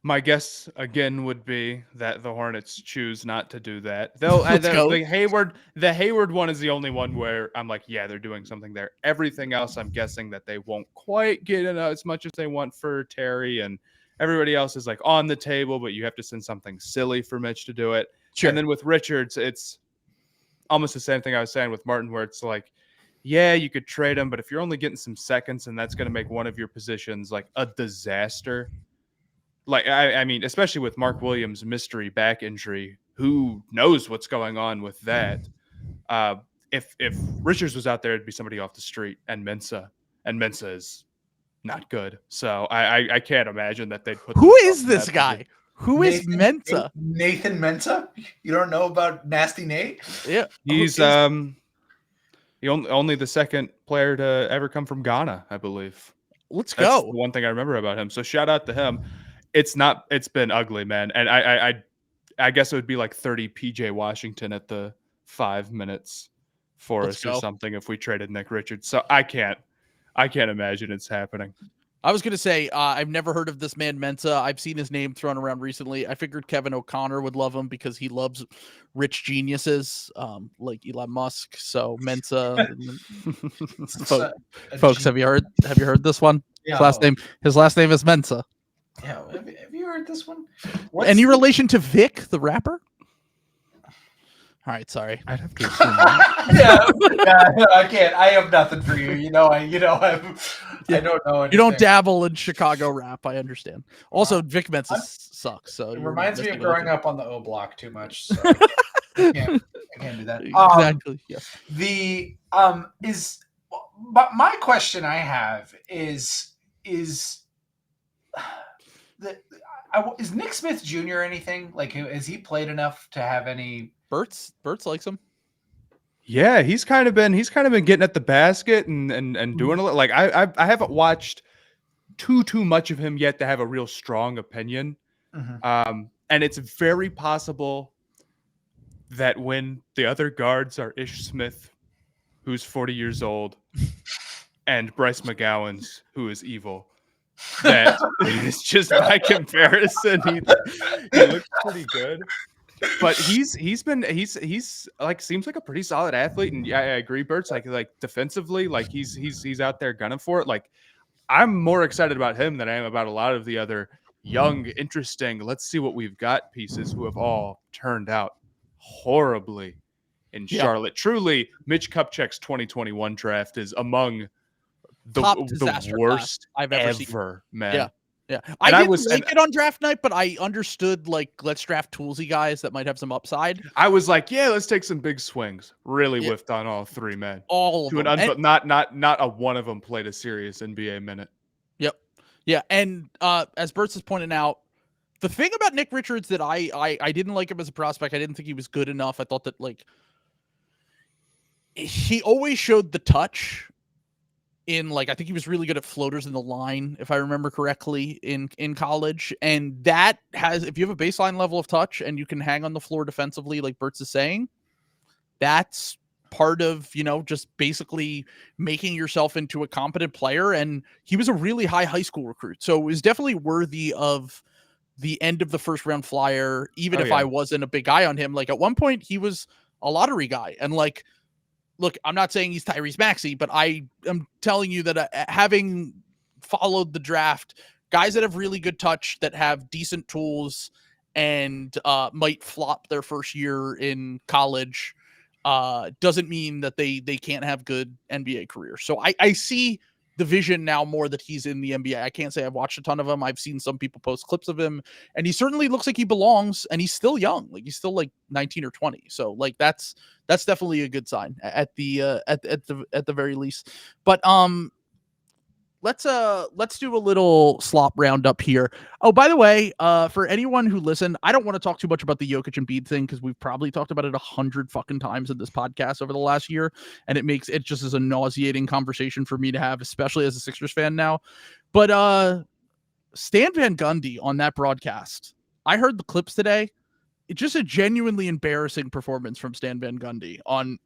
My guess again would be that the Hornets choose not to do that. The Hayward one is the only one where I'm like, yeah, they're doing something there. Everything else, I'm guessing that they won't quite get in as much as they want for Terry, and everybody else is like on the table, but you have to send something silly for Mitch to do it. Sure. And then with Richards, it's almost the same thing I was saying with Martin, where it's like, yeah, you could trade him, but if you're only getting some seconds and that's going to make one of your positions like a disaster. Like, I mean, especially with Mark Williams' mystery back injury, who knows what's going on with that? If Richards was out there, it'd be somebody off the street, and Mensah is not good. So I can't imagine that they'd put. Who is this guy? Who is Mensah? Nathan Mensah? You don't know about Nasty Nate? Yeah, he's only the second player to ever come from Ghana, I believe. That's go. The one thing I remember about him. So shout out to him. It's been ugly, man. And I guess it would be like 30 PJ Washington at the 5 minutes for us or something if we traded Nick Richards. So I can't imagine it's happening. I was going to say, I've never heard of this man Mensah. I've seen his name thrown around recently. I figured Kevin O'Connor would love him because he loves rich geniuses like Elon Musk. So Mensah. Folks, have you heard this one? Yeah. His last name is Mensah. Yeah, have you heard this one? Any relation to Vic, the rapper? All right, sorry. I'd have to assume that. yeah, I can't. I have nothing for you. I don't know. You don't dabble in Chicago rap. I understand. Also, Vic Mensah sucks. So it reminds me of growing up on the O Block too much. So I can't do that. Exactly. Yes. But my question I have is Nick Smith Jr. anything? Like, has he played enough to have any? Bertz likes him. Yeah, he's kind of been getting at the basket and doing a lot. Like I haven't watched too much of him yet to have a real strong opinion. Mhm. And it's very possible that when the other guards are Ish Smith, who's 40 years old, and Bryce McGowan's, who is evil, that it's just by comparison, he looks pretty good. But he's like seems like a pretty solid athlete, and yeah, I agree, Bert's like defensively, like he's out there gunning for it. Like I'm more excited about him than I am about a lot of the other young, interesting, let's see what we've got pieces who have all turned out horribly in Charlotte. Truly, Mitch Kupchak's 2021 draft is among Top the disaster class worst I've ever seen. man. Yeah. Yeah, And I didn't like it on draft night, but I understood like let's draft toolsy guys that might have some upside. I was like, yeah, let's take some big swings. Really whiffed on all three men. All of them. Not a one of them played a serious NBA minute. Yep. Yeah, and as Bertz has pointed out, the thing about Nick Richards that I didn't like him as a prospect, I didn't think he was good enough. I thought that like he always showed the touch. In like, I think he was really good at floaters in the line, if I remember correctly, in college. And that has, if you have a baseline level of touch and you can hang on the floor defensively, like Bertz is saying, that's part of, just basically making yourself into a competent player. And he was a really high school recruit. So it was definitely worthy of the end of the first round flyer, even if I wasn't a big guy on him. Like at one point he was a lottery guy. And like, look, I'm not saying he's Tyrese Maxey, but I am telling you that having followed the draft, guys that have really good touch, that have decent tools, and might flop their first year in college, doesn't mean that they can't have good NBA careers. So I see the vision now more that he's in the NBA. I can't say I've watched a ton of him. I've seen some people post clips of him, and he certainly looks like he belongs, and he's still young. Like he's still like 19 or 20. So like that's definitely a good sign at the very least. But let's do a little slop roundup here. Oh, by the way, for anyone who listened, I don't want to talk too much about the Jokic and Embiid thing because we've probably talked about it 100 fucking times in this podcast over the last year, and it just is a nauseating conversation for me to have, especially as a Sixers fan now. But Stan Van Gundy on that broadcast, I heard the clips today. It's just a genuinely embarrassing performance from Stan Van Gundy on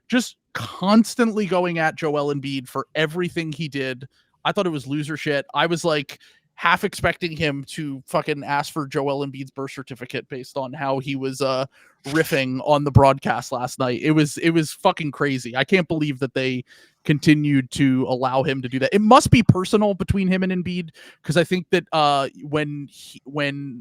just constantly going at Joel Embiid for everything he did. I thought it was loser shit. I was like half expecting him to fucking ask for Joel Embiid's birth certificate based on how he was riffing on the broadcast last night. It was fucking crazy. I can't believe that they continued to allow him to do that. It must be personal between him and Embiid, because I think that when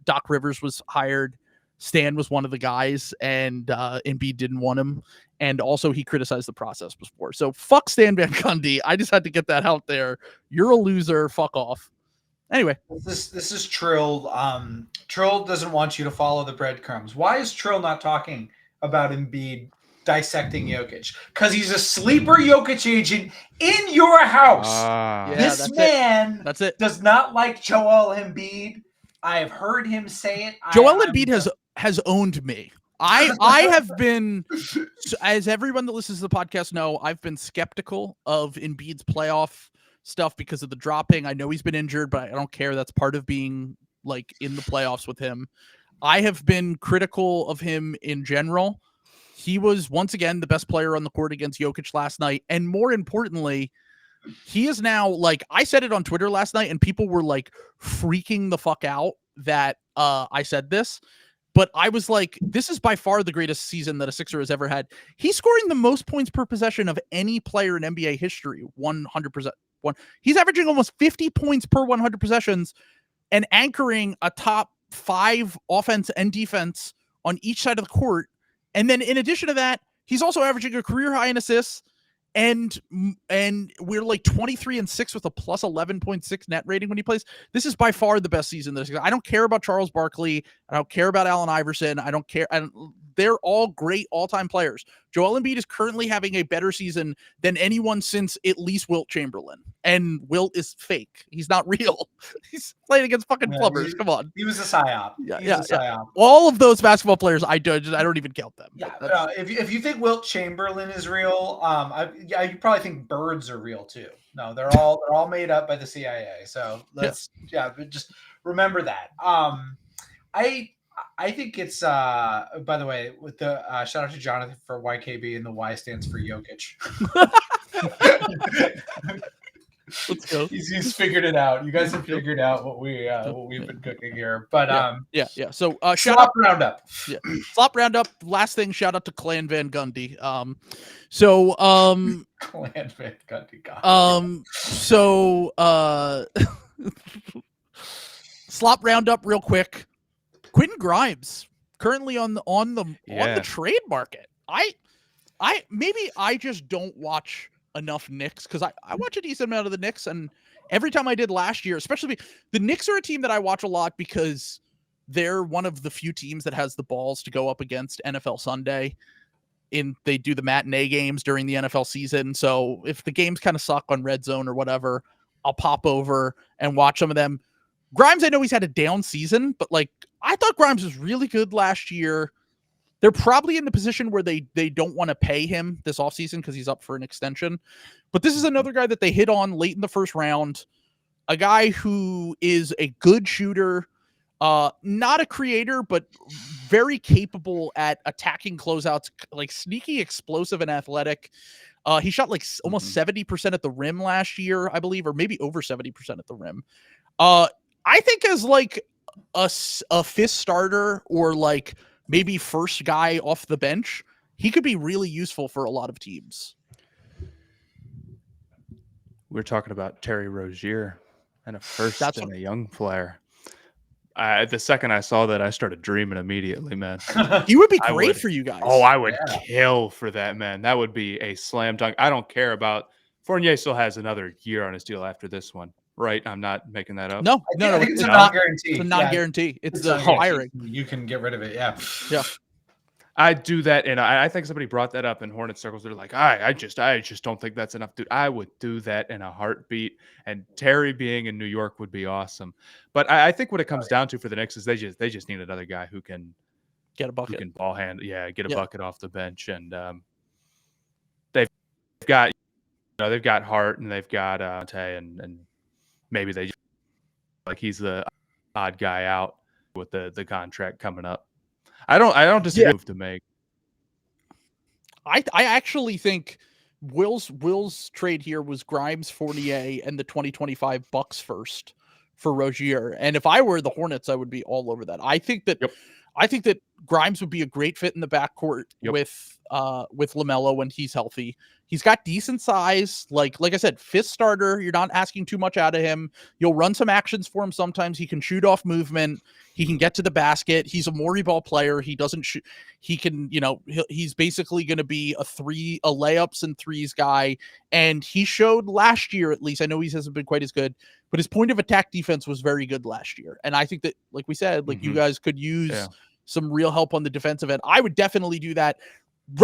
Doc Rivers was hired, Stan was one of the guys, and Embiid didn't want him. And also he criticized the process before. So fuck Stan Van Gundy. I just had to get that out there. You're a loser. Fuck off. Anyway. This is Trill. Trill doesn't want you to follow the breadcrumbs. Why is Trill not talking about Embiid dissecting Jokic? Because he's a sleeper Jokic agent in your house. This man does not like Joel Embiid. I have heard him say it. Joel Embiid has owned me. I have been, as everyone that listens to the podcast know, I've been skeptical of Embiid's playoff stuff because of the dropping. I know he's been injured, but I don't care. That's part of being like in the playoffs with him. I have been critical of him in general. He was once again the best player on the court against Jokic last night. And more importantly, he is now, like, I said it on Twitter last night and people were like freaking the fuck out that I said this. But I was like, this is by far the greatest season that a Sixer has ever had. He's scoring the most points per possession of any player in NBA history, 100%. He's averaging almost 50 points per 100 possessions and anchoring a top 5 offense and defense on each side of the court. And then in addition to that, he's also averaging a career high in assists. And we're like 23-6 with a plus 11.6 net rating when he plays. This is by far the best season. I don't care about Charles Barkley. I don't care about Allen Iverson. I don't care. They're all great all-time players. Joel Embiid is currently having a better season than anyone since at least Wilt Chamberlain. And Wilt is fake. He's not real. He's playing against fucking plumbers. Come on. He was a psyop. Yeah. All of those basketball players, I don't even count them. Yeah. If you think Wilt Chamberlain is real, yeah, you probably think birds are real too. No, they're all made up by the CIA. So let's but just remember that. I think it's by the way, with the shout out to Jonathan for YKB, and the Y stands for Jokic. Let's go. He's figured it out. You guys have figured out what we've been cooking here. But yeah. So shout out roundup. Yeah. Slop roundup. Last thing, shout out to Clan Van Gundy. Clan Van Gundy. Slop roundup real quick. Quentin Grimes currently on the trade market. I just don't watch enough Knicks, because I watch a decent amount of the Knicks, and every time I did last year, especially the Knicks are a team that I watch a lot because they're one of the few teams that has the balls to go up against NFL Sunday. They do the matinee games during the NFL season. So if the games kind of suck on Red Zone or whatever, I'll pop over and watch some of them. Grimes, I know he's had a down season, but like I thought Grimes was really good last year. They're probably in the position where they don't want to pay him this offseason because he's up for an extension. But this is another guy that they hit on late in the first round, a guy who is a good shooter, not a creator, but very capable at attacking closeouts, like sneaky, explosive, and athletic. He shot like almost 70% at the rim last year, I believe, or maybe over 70% at the rim. I think as like a fifth starter or like maybe first guy off the bench, he could be really useful for a lot of teams. We're talking about Terry Rozier and a first and a young player. The second I saw that, I started dreaming immediately, man. He would be great for you guys. Oh, I would kill for that, man. That would be a slam dunk. I don't care about Fournier. Still has another year on his deal after this one, right? I'm not making that up. No, I think it's a non-guarantee. It's a non-guarantee. It's the hiring. You can get rid of it. Yeah. I do that, and I think somebody brought that up in Hornet circles. They're like, I just don't think that's enough, dude. I would do that in a heartbeat, and Terry being in New York would be awesome. But I think what it comes down to for the Knicks is they just need another guy who can get a bucket, who can ball handle, get a bucket off the bench, and they've got they've got Hart and they've got and maybe they just, like he's the odd guy out with the contract coming up. I don't disagree with to make. I actually think Will's trade here was Grimes, Fournier, and the 2025 Bucks first for Rozier. And if I were the Hornets, I would be all over that. I think that Grimes would be a great fit in the backcourt with LaMelo when he's healthy. He's got decent size. Like I said, fifth starter. You're not asking too much out of him. You'll run some actions for him sometimes. He can shoot off movement. He can get to the basket. He's a Morey ball player. He doesn't shoot. He can, he's basically going to be a layups and threes guy. And he showed last year, at least, I know he hasn't been quite as good, but his point of attack defense was very good last year. And I think that, like we said, you guys could use some real help on the defensive end. I would definitely do that.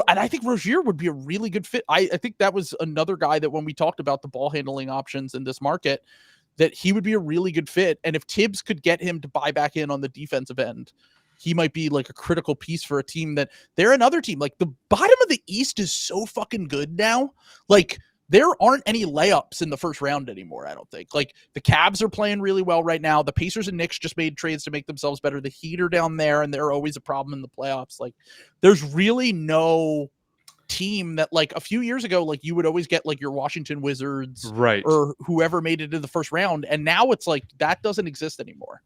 And I think Rozier would be a really good fit. I think that was another guy that when we talked about the ball handling options in this market, that he would be a really good fit. And if Tibbs could get him to buy back in on the defensive end, he might be like a critical piece for a team that they're another team. Like the bottom of the East is so fucking good now. Like there aren't any layups in the first round anymore, I don't think. Like the Cavs are playing really well right now. The Pacers and Knicks just made trades to make themselves better. The Heat are down there, and they're always a problem in the playoffs. Like there's really no team that like a few years ago, like you would always get like your Washington Wizards or whoever made it in the first round. And now it's like that doesn't exist anymore.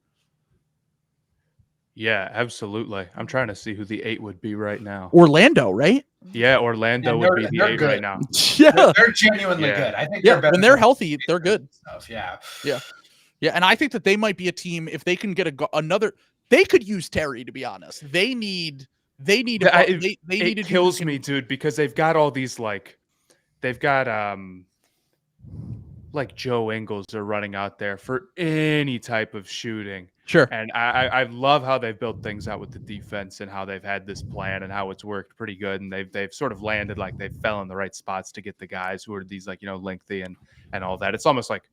Yeah, absolutely. I'm trying to see who the 8 would be right now. Orlando, right? Yeah, Orlando would be the 8 right now. Yeah, they're genuinely good. I think they're better when they're healthy. They're good. Stuff. Yeah. And I think that they might be a team if they can get another. They could use Terry, to be honest. They need. It kills me, dude, because they've got all these they've got like Joe Ingles are running out there for any type of shooting. Sure. And I love how they've built things out with the defense and how they've had this plan and how it's worked pretty good. And they've sort of landed like they fell in the right spots to get the guys who are these lengthy and all that. It's almost like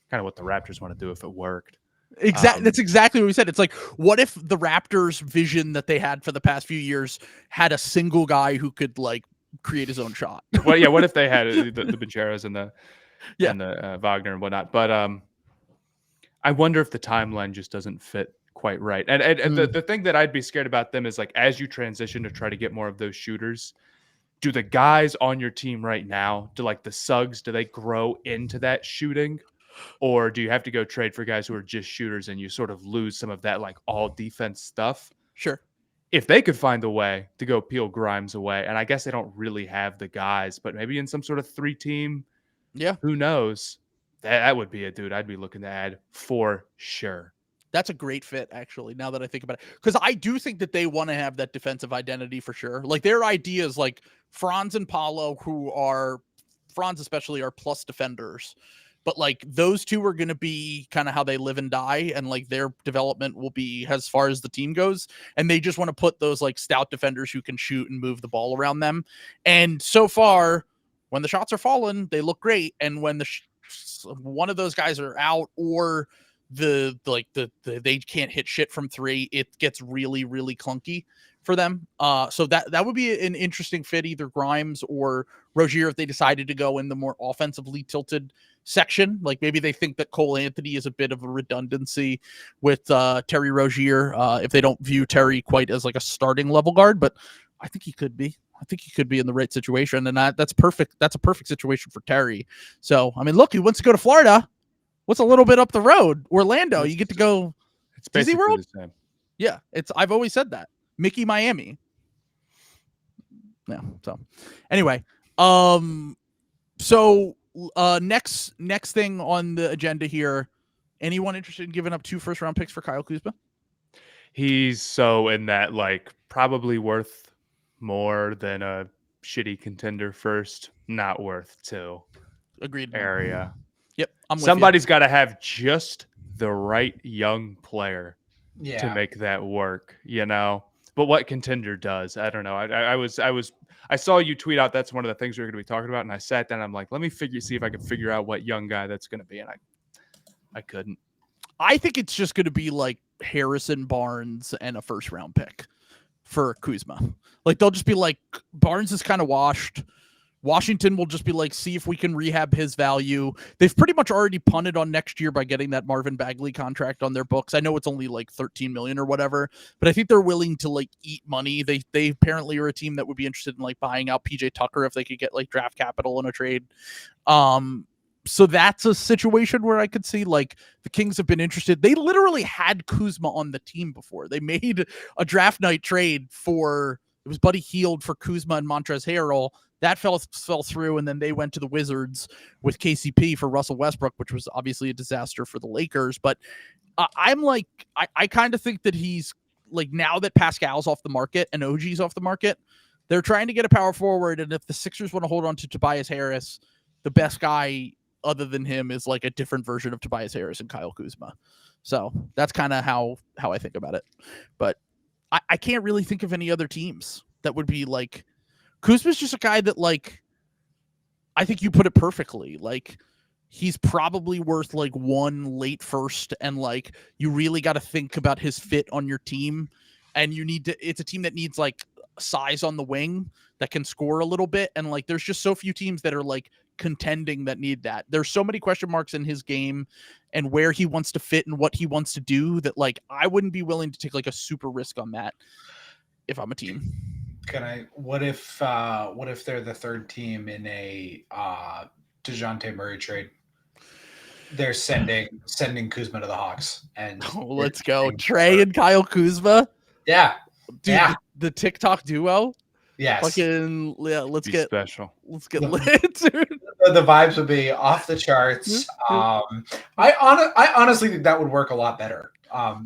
kind of what the Raptors want to do if it worked. Exactly. That's exactly what we said. It's like, what if the Raptors' vision that they had for the past few years had a single guy who could like create his own shot. Well, yeah. What if they had the Bancheros and the Yeah. and the Wagner and whatnot? But I wonder if the timeline just doesn't fit quite right. And the thing that I'd be scared about them is like as you transition to try to get more of those shooters, do the guys on your team right now, do like the Suggs, do they grow into that shooting? Or do you have to go trade for guys who are just shooters and you sort of lose some of that like all defense stuff? Sure. If they could find a way to go peel Grimes away, and I guess they don't really have the guys, but maybe in some sort of 3-team, who knows? That would be a dude I'd be looking to add for sure. That's a great fit, actually, now that I think about it. Because I do think that they want to have that defensive identity for sure. Like their ideas, like Franz and Paolo, Franz especially, are plus defenders. But like those two are going to be kind of how they live and die. And like their development will be as far as the team goes. And they just want to put those like stout defenders who can shoot and move the ball around them. And so far, when the shots are falling, they look great. And when one of those guys are out or they can't hit shit from three, it gets really, really clunky for them. So that would be an interesting fit, either Grimes or Rozier, if they decided to go in the more offensively tilted section. Like maybe they think that Cole Anthony is a bit of a redundancy with Terry Rozier, if they don't view Terry quite as like a starting level guard, but I think he could be. I think he could be in the right situation, and that's perfect. That's a perfect situation for Terry. So, I mean, look, he wants to go to Florida. What's a little bit up the road? Orlando. You get to go. It's basically Disney World? the same. Yeah, I've always said that. Mickey Miami. Yeah. So, anyway, so next thing on the agenda here. Anyone interested in giving up 2 first-round picks for Kyle Kuzma? He's so in that like probably worth more than a shitty contender first, not worth 2. Agreed. Area. Yep. Somebody's got to have just the right young player Yeah. to make that work, you know. But what contender does? I don't know. I saw you tweet out that's one of the things we're going to be talking about, and I sat down. I'm like, let me see if I can figure out what young guy that's going to be, and I couldn't. I think it's just going to be like Harrison Barnes and a first round pick for Kuzma. Like they'll just be like, Barnes is kind of washed. Washington will just be like, see if we can rehab his value. They've pretty much already punted on next year by getting that Marvin Bagley contract on their books. I know it's only like 13 million or whatever, but I think they're willing to like eat money. They apparently are a team that would be interested in like buying out PJ Tucker if they could get like draft capital in a trade. So that's a situation where I could see like the Kings have been interested. They literally had Kuzma on the team before. They made a draft night trade it was Buddy Hield for Kuzma and Montrezl Harrell. That fell through, and then they went to the Wizards with KCP for Russell Westbrook, which was obviously a disaster for the Lakers. But I'm like, I kind of think that he's like, now that Pascal's off the market and OG's off the market, they're trying to get a power forward. And if the Sixers want to hold on to Tobias Harris, the best guy other than him is like a different version of Tobias Harris and Kyle Kuzma. So that's kind of how I think about it. But I can't really think of any other teams that would be like, Kuzma's just a guy that like, I think you put it perfectly. Like he's probably worth like 1 late first, and like you really got to think about his fit on your team, and it's a team that needs like size on the wing that can score a little bit, and like there's just so few teams that are like contending that need that. There's so many question marks in his game and where he wants to fit and what he wants to do that like I wouldn't be willing to take like a super risk on that if I'm a team. What if they're the third team in a DeJounte Murray trade? They're sending Kuzma to the Hawks, and let's go Trey and Kyle Kuzma. Yeah, dude, yeah. The TikTok duo. Yes. Fucking yeah. Let's get special. Let's get lit, dude. The vibes would be off the charts. I honestly think that would work a lot better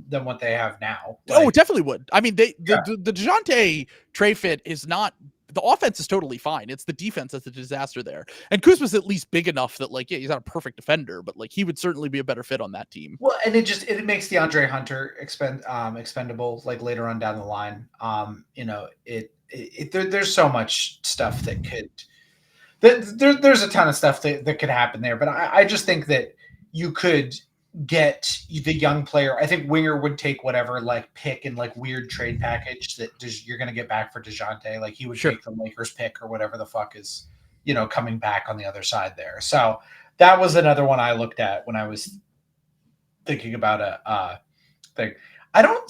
than what they have now. Like, it definitely would. I mean, the DeJounte Trey fit is not. The offense is totally fine. It's the defense that's a disaster there. And Kuzma's at least big enough that like, yeah, he's not a perfect defender, but like he would certainly be a better fit on that team. Well, and it makes DeAndre Hunter expendable like later on down the line. You know, there's so much stuff that could. There's a ton of stuff that could happen there, but I just think that you could get the young player. I think Winger would take whatever like pick and like weird trade package that you're going to get back for DeJounte. Like he would take the Lakers pick or whatever the fuck is, coming back on the other side there. So that was another one I looked at when I was thinking about a thing. I don't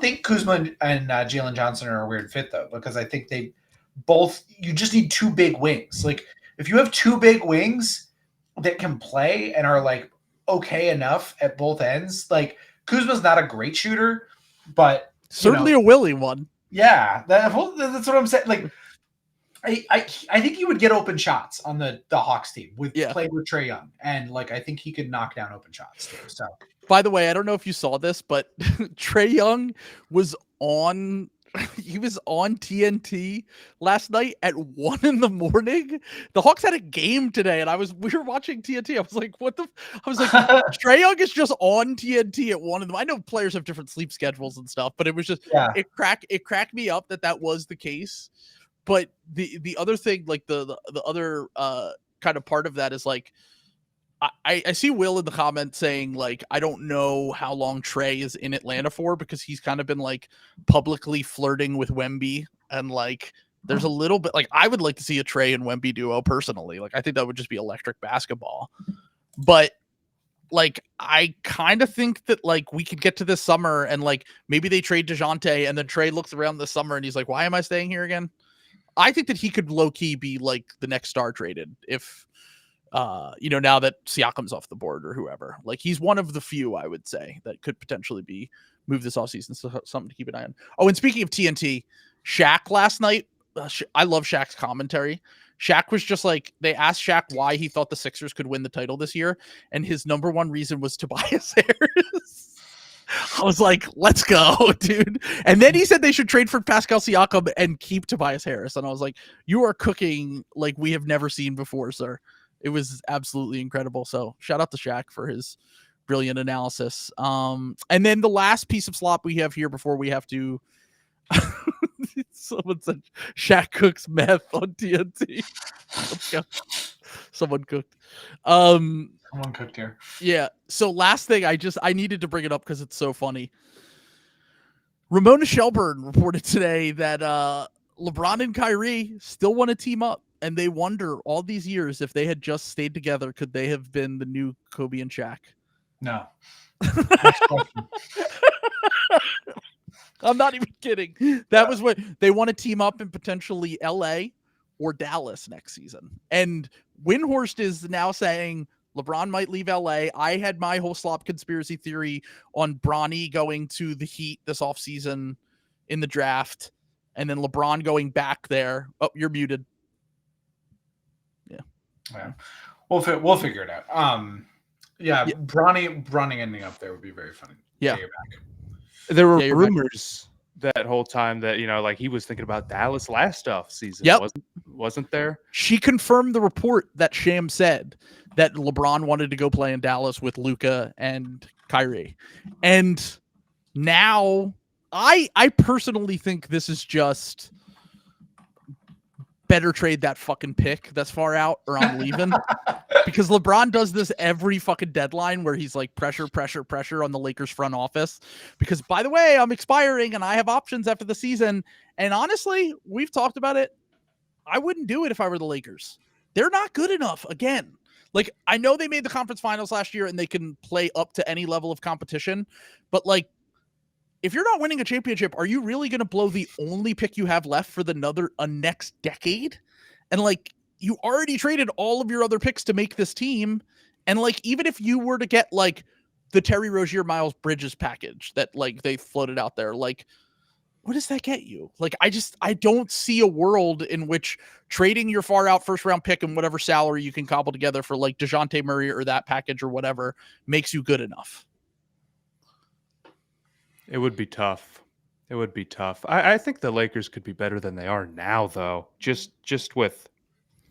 think Kuzma and Jalen Johnson are a weird fit though, because I think you just need two big wings. Like if you have two big wings that can play and are like okay enough at both ends, like Kuzma's not a great shooter, but certainly a willing one. Yeah, that's what I'm saying. Like I think he would get open shots on the Hawks team playing with Trae Young, and like I think he could knock down open shots too. So by the way, I don't know if you saw this, but Trae Young was on TNT last night at 1 a.m. The Hawks had a game today, and we were watching TNT. I was like, Trae Young is just on TNT at 1 a.m. I know players have different sleep schedules and stuff, but it was just it cracked me up that was the case. But the other thing, like the other kind of part of that is like, I see Will in the comments saying like, I don't know how long Trae is in Atlanta for, because he's kind of been like publicly flirting with Wemby, and like there's a little bit like, I would like to see a Trae and Wemby duo personally. Like I think that would just be electric basketball. But like I kind of think that like we could get to this summer and like maybe they trade DeJounte, and then Trae looks around this summer and he's like, why am I staying here again? I think that he could low key be like the next star traded if now that Siakam's off the board or whoever. Like he's one of the few, I would say, that could potentially be moved this offseason. So something to keep an eye on. Oh, and speaking of TNT, Shaq last night, I love Shaq's commentary. Shaq was just like, they asked Shaq why he thought the Sixers could win the title this year, and his number one reason was Tobias Harris. I was like, let's go, dude. And then he said they should trade for Pascal Siakam and keep Tobias Harris. And I was like, you are cooking like we have never seen before, sir. It was absolutely incredible. So shout out to Shaq for his brilliant analysis. And then the last piece of slop we have here before we have to someone said Shaq cooks meth on TNT. Let's go. Someone cooked. Someone cooked here. Yeah. So last thing, I needed to bring it up because it's so funny. Ramona Shelburne reported today that LeBron and Kyrie still want to team up, and they wonder all these years if they had just stayed together, could they have been the new Kobe and Shaq? No. I'm not even kidding. That was what they want to team up in potentially LA or Dallas next season. And Windhorst is now saying LeBron might leave LA. I had my whole slop conspiracy theory on Bronny going to the Heat this offseason in the draft, and then LeBron going back there. Oh, you're muted. Yeah. We'll figure it out. Bronny ending up there would be very funny. Yeah. There were rumors that whole time that, like he was thinking about Dallas last off season. Yep. Wasn't there? She confirmed the report that Sham said that LeBron wanted to go play in Dallas with Luka and Kyrie. And now I personally think this is just better trade that fucking pick that's far out or I'm leaving. Because LeBron does this every fucking deadline where he's like pressure on the Lakers front office. Because by the way, I'm expiring and I have options after the season. And honestly, we've talked about it. I wouldn't do it if I were the Lakers. They're not good enough again. Like, I know they made the conference finals last year and they can play up to any level of competition, but like, if you're not winning a championship, are you really going to blow the only pick you have left for a next decade? And like, you already traded all of your other picks to make this team. And like, even if you were to get like the Terry Rozier, Miles Bridges package that like they floated out there, like, what does that get you? Like, I don't see a world in which trading your far out first round pick and whatever salary you can cobble together for like DeJounte Murray or that package or whatever makes you good enough. It would be tough. I think the Lakers could be better than they are now, though. Just with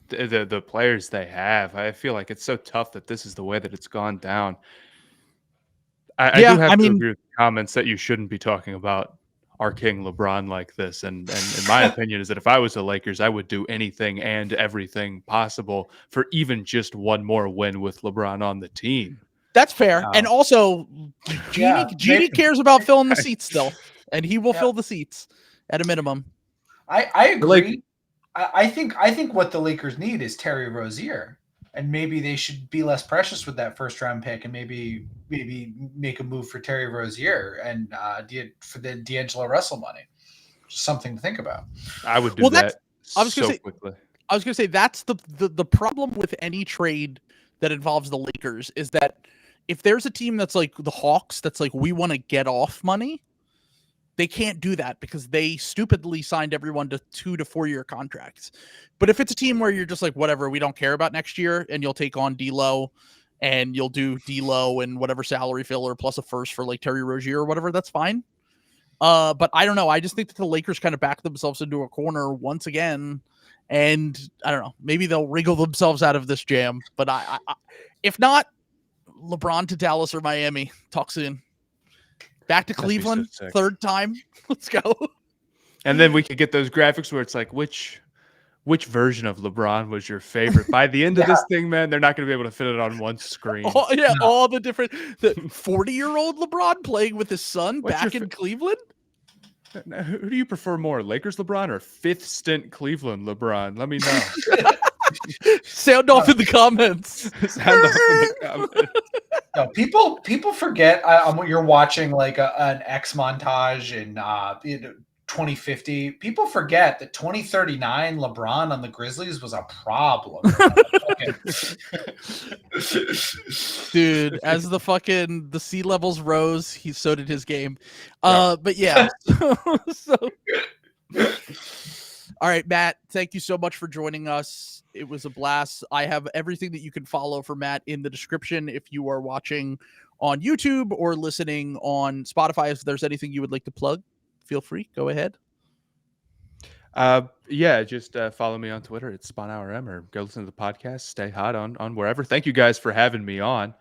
the players they have. I feel like it's so tough that this is the way that it's gone down. I do have to agree with the comments that you shouldn't be talking about our king LeBron like this. And in my opinion is that if I was the Lakers, I would do anything and everything possible for even just one more win with LeBron on the team. That's fair. No. And also, Genie cares about filling the seats still, and he will fill the seats at a minimum. I agree. I think what the Lakers need is Terry Rozier, and maybe they should be less precious with that first round pick, and maybe make a move for Terry Rozier and for the D'Angelo Russell money. Just something to think about. I would do that. I was gonna say quickly. I was going to say that's the problem with any trade that involves the Lakers is that if there's a team that's like the Hawks that's like, we want to get off money, they can't do that because they stupidly signed everyone to 2 to 4 year contracts. But if it's a team where you're just like, whatever, we don't care about next year, and you'll take on D'Lo and you'll do D'Lo and whatever salary filler plus a first for like Terry Rozier or whatever, that's fine. But I don't know. I just think that the Lakers kind of back themselves into a corner once again. And I don't know, maybe they'll wriggle themselves out of this jam. But I if not, LeBron to Dallas or Miami. Talk soon. Back to Cleveland, so third time. Let's go. And then we could get those graphics where it's like, which version of LeBron was your favorite? By the end of this thing, man, they're not going to be able to fit it on one screen. All the different 40-year-old LeBron playing with his son back in Cleveland. Now, who do you prefer more, Lakers LeBron or fifth stint Cleveland LeBron? Let me know. Sound off in the comments. No, people forget you're watching like an X montage in 2050. People forget that 2039 LeBron on the Grizzlies was a problem. Dude, as the sea levels rose, so did his game. But yeah. All right, Matt, thank you so much for joining us. It was a blast. I have everything that you can follow for Matt in the description if you are watching on YouTube or listening on Spotify. If there's anything you would like to plug, feel free. Go ahead. Just follow me on Twitter. It's SpawnHourM, or go listen to the podcast. Stay hot on wherever. Thank you guys for having me on.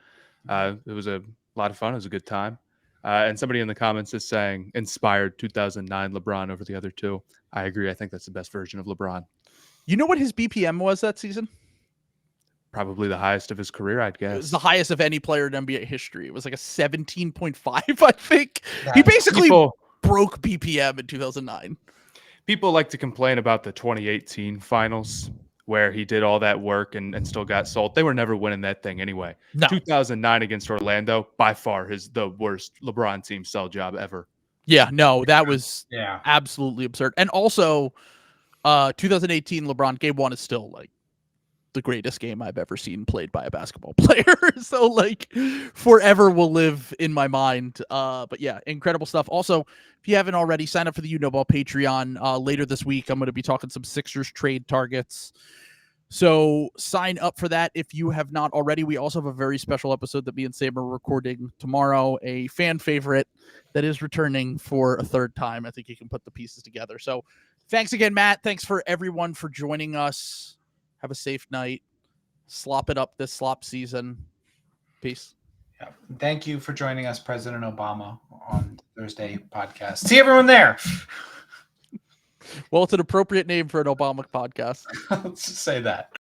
It was a lot of fun. It was a good time. And somebody in the comments is saying inspired 2009 LeBron over the other two. I agree. I think that's the best version of LeBron. You know what his BPM was that season? Probably the highest of his career, I'd guess. It was the highest of any player in NBA history. It was like a 17.5, I think. He basically broke BPM in 2009. People like to complain about the 2018 finals where he did all that work and still got sold. They were never winning that thing anyway. No. 2009 against Orlando, by far, the worst LeBron team sell job ever. Yeah, no, that was absolutely absurd. And also, 2018 LeBron game 1 is still like the greatest game I've ever seen played by a basketball player. So like forever will live in my mind. But yeah, incredible stuff. Also, if you haven't already, sign up for the Ball Patreon. Later this week, I'm going to be talking some Sixers trade targets. So sign up for that if you have not already. We also have a very special episode that me and Sam are recording tomorrow, a fan favorite that is returning for a third time. I think you can put the pieces together. So thanks again, Matt. Thanks for everyone for joining us. Have a safe night. Slop it up this slop season. Peace. Yeah. Thank you for joining us, President Obama, on Thursday podcast. See everyone there. Well, it's an appropriate name for an Obama podcast. Let's just say that.